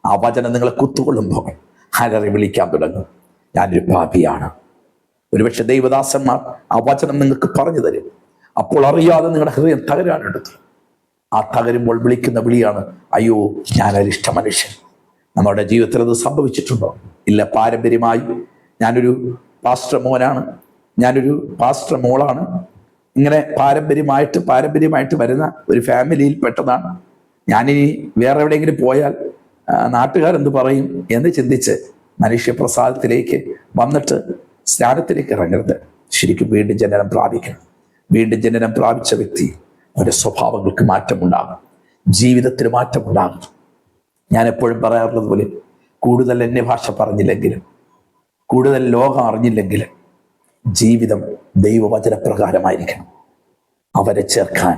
ആ വചനം നിങ്ങളെ കുത്തുകൊള്ളുമ്പോൾ അലറി വിളിക്കാൻ തുടങ്ങും, ഞാനൊരു പാപിയാണ്. ഒരുപക്ഷെ ദൈവദാസന്മാർ ആ വചനം നിങ്ങൾക്ക് പറഞ്ഞു തരും. അപ്പോൾ അറിയാതെ നിങ്ങളുടെ ഹൃദയം തകരാനെടുത്തു. ആ തകരുമ്പോൾ വിളിക്കുന്ന വിളിയാണ്, അയ്യോ ഞാനൊരിഷ്ട മനുഷ്യൻ. നമ്മുടെ ജീവിതത്തിൽ അത് സംഭവിച്ചിട്ടുണ്ടോ? ഇല്ല. പാരമ്പര്യമായി ഞാനൊരു പാസ്റ്റർ മോനാണ്, ഞാനൊരു പാസ്റ്റർ മോളാണ്, ഇങ്ങനെ പാരമ്പര്യമായിട്ട് വരുന്ന ഒരു ഫാമിലിയിൽ പെട്ടതാണ്. ഞാനിനി വേറെ എവിടെയെങ്കിലും പോയാൽ നാട്ടുകാരെന്ത് പറയും എന്ന് ചിന്തിച്ച് മനുഷ്യപ്രസാദത്തിലേക്ക് വന്നിട്ട് സ്നാനത്തിലേക്ക് ഇറങ്ങരുത്. ശരിക്കും വീണ്ടും ജനനം പ്രാപിക്കണം. വീണ്ടും ജനനം പ്രാപിച്ച വ്യക്തി, അവരുടെ സ്വഭാവങ്ങൾക്ക് മാറ്റമുണ്ടാകും, ജീവിതത്തിന് മാറ്റമുണ്ടാകും. ഞാൻ എപ്പോഴും പറയാറുള്ളത് പോലെ, കൂടുതൽ അന്യഭാഷ പറഞ്ഞില്ലെങ്കിലും, കൂടുതൽ ലോകം അറിഞ്ഞില്ലെങ്കിലും, ജീവിതം ദൈവവചനപ്രകാരമായിരിക്കണം. അവരെ ചേർക്കാൻ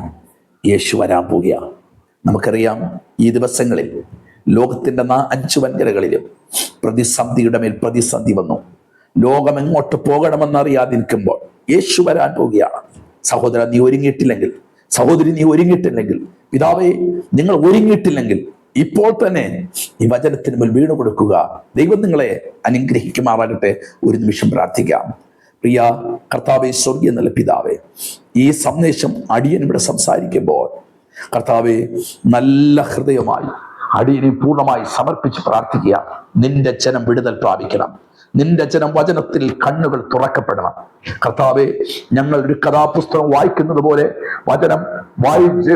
യേശു വരാൻ പോവുകയാണ്. നമുക്കറിയാം, ഈ ദിവസങ്ങളിൽ ലോകത്തിൻ്റെ 5 വൻകരകളിലും പ്രതിസന്ധിയുടെ മേൽ പ്രതിസന്ധി വന്നു. ലോകം എങ്ങോട്ട് പോകണമെന്നറിയാതിരിക്കുമ്പോൾ യേശു വരാൻ പോവുകയാണ്. സഹോദരൻ, നീ ഒരുങ്ങിയിട്ടില്ലെങ്കിൽ, സഹോദരി നീ ഒരുങ്ങിയിട്ടില്ലെങ്കിൽ, പിതാവേ നിങ്ങൾ ഒരുങ്ങിയിട്ടില്ലെങ്കിൽ, ഇപ്പോൾ തന്നെ ഈ വചനത്തിന് മുൽ വീണു കൊടുക്കുക. ദൈവം നിങ്ങളെ അനുഗ്രഹിക്കുമാറാകട്ടെ. ഒരു നിമിഷം പ്രാർത്ഥിക്കാം. പ്രിയ കർത്താവേ, സ്വർഗീയ നല്ല പിതാവേ, ഈ സന്ദേശം അടിയൻ ഇവിടെ സംസാരിക്കുമ്പോൾ കർത്താവേ, നല്ല ഹൃദയമായി അടിയനെ പൂർണ്ണമായി സമർപ്പിച്ച് പ്രാർത്ഥിക്കുക. നിന്റെ ജനം വിടുതൽ പ്രാപിക്കണം. നിന്റെ ജനം വചനത്തിൽ കണ്ണുകൾ തുറക്കപ്പെടണം. കർത്താവെ, ഞങ്ങൾ ഒരു കഥാപുസ്തകം വായിക്കുന്നത് പോലെ വചനം വായിച്ച്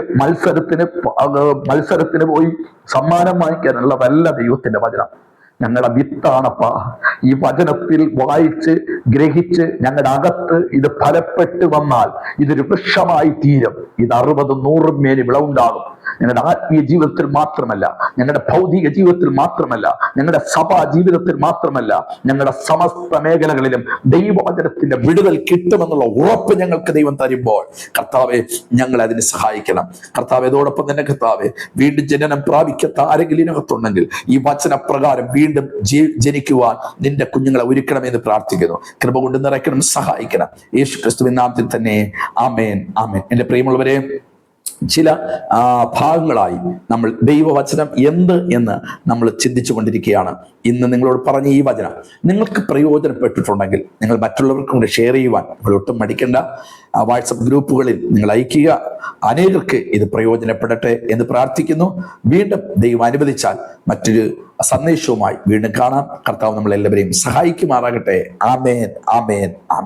മത്സരത്തിന് പോയി സമ്മാനം വാങ്ങിക്കാനുള്ളതല്ല ദൈവത്തിന്റെ വചനം. ഞങ്ങളുടെ വിത്താണപ്പാ. ഈ വചനത്തിൽ വായിച്ച് ഗ്രഹിച്ച് ഞങ്ങളുടെ അകത്ത് ഇത് ഫലപ്പെട്ട് വന്നാൽ ഇതൊരു വൃക്ഷമായി തീരും. ഇത് 60, 100 മേനി വിളവുണ്ടാകും. ഞങ്ങളുടെ ആത്മീയ ജീവിതത്തിൽ മാത്രമല്ല, ഞങ്ങളുടെ ഭൗതിക ജീവിതത്തിൽ മാത്രമല്ല, ഞങ്ങളുടെ സഭാ ജീവിതത്തിൽ മാത്രമല്ല, ഞങ്ങളുടെ സമസ്ത മേഖലകളിലും ദൈവവചനത്തിന്റെ വിടുതൽ കിട്ടുമെന്നുള്ള ഉറപ്പ് ഞങ്ങൾക്ക് ദൈവം തരുമ്പോൾ കർത്താവെ, ഞങ്ങളെ അതിന് സഹായിക്കണം. കർത്താവെ, അതോടൊപ്പം തന്നെ കർത്താവെ, വീണ്ടും ജനനം പ്രാപിക്കാത്ത ആരെങ്കിലും ഇതിനകത്തുണ്ടെങ്കിൽ ഈ വചനപ്രകാരം വീണ്ടും ജനിക്കുവാൻ നിന്റെ കുഞ്ഞുങ്ങളെ ഒരുക്കണമെന്ന് പ്രാർത്ഥിക്കുന്നു. കൃപ കൊണ്ട് നിറയ്ക്കണം, സഹായിക്കണം. യേശു ക്രിസ്തുവിൻ നാമത്തിൽ തന്നെ ആമേൻ, ആമേൻ. എൻ്റെ പ്രിയമുള്ളവരെ, ചില ഭാഗങ്ങളായി നമ്മൾ ദൈവവചനം എന്ത് എന്ന് നമ്മൾ ചിന്തിച്ചു കൊണ്ടിരിക്കുകയാണ്. ഇന്ന് നിങ്ങളോട് പറഞ്ഞ ഈ വചനം നിങ്ങൾക്ക് പ്രയോജനപ്പെട്ടിട്ടുണ്ടെങ്കിൽ നിങ്ങൾ മറ്റുള്ളവർക്കും കൂടെ ഷെയർ ചെയ്യുവാൻ നിങ്ങൾ ഒട്ടും മടിക്കേണ്ട. വാട്സപ്പ് ഗ്രൂപ്പുകളിൽ നിങ്ങൾ അയക്കുക. അനേകർക്ക് ഇത് പ്രയോജനപ്പെടട്ടെ എന്ന് പ്രാർത്ഥിക്കുന്നു. വീണ്ടും ദൈവം അനുവദിച്ചാൽ മറ്റൊരു സന്ദേശവുമായി വീണ്ടും കാണാം. കർത്താവ് നമ്മളെല്ലാവരെയും സഹായിക്കുമാറാകട്ടെ. ആമേൻ, ആമേൻ, ആമേൻ.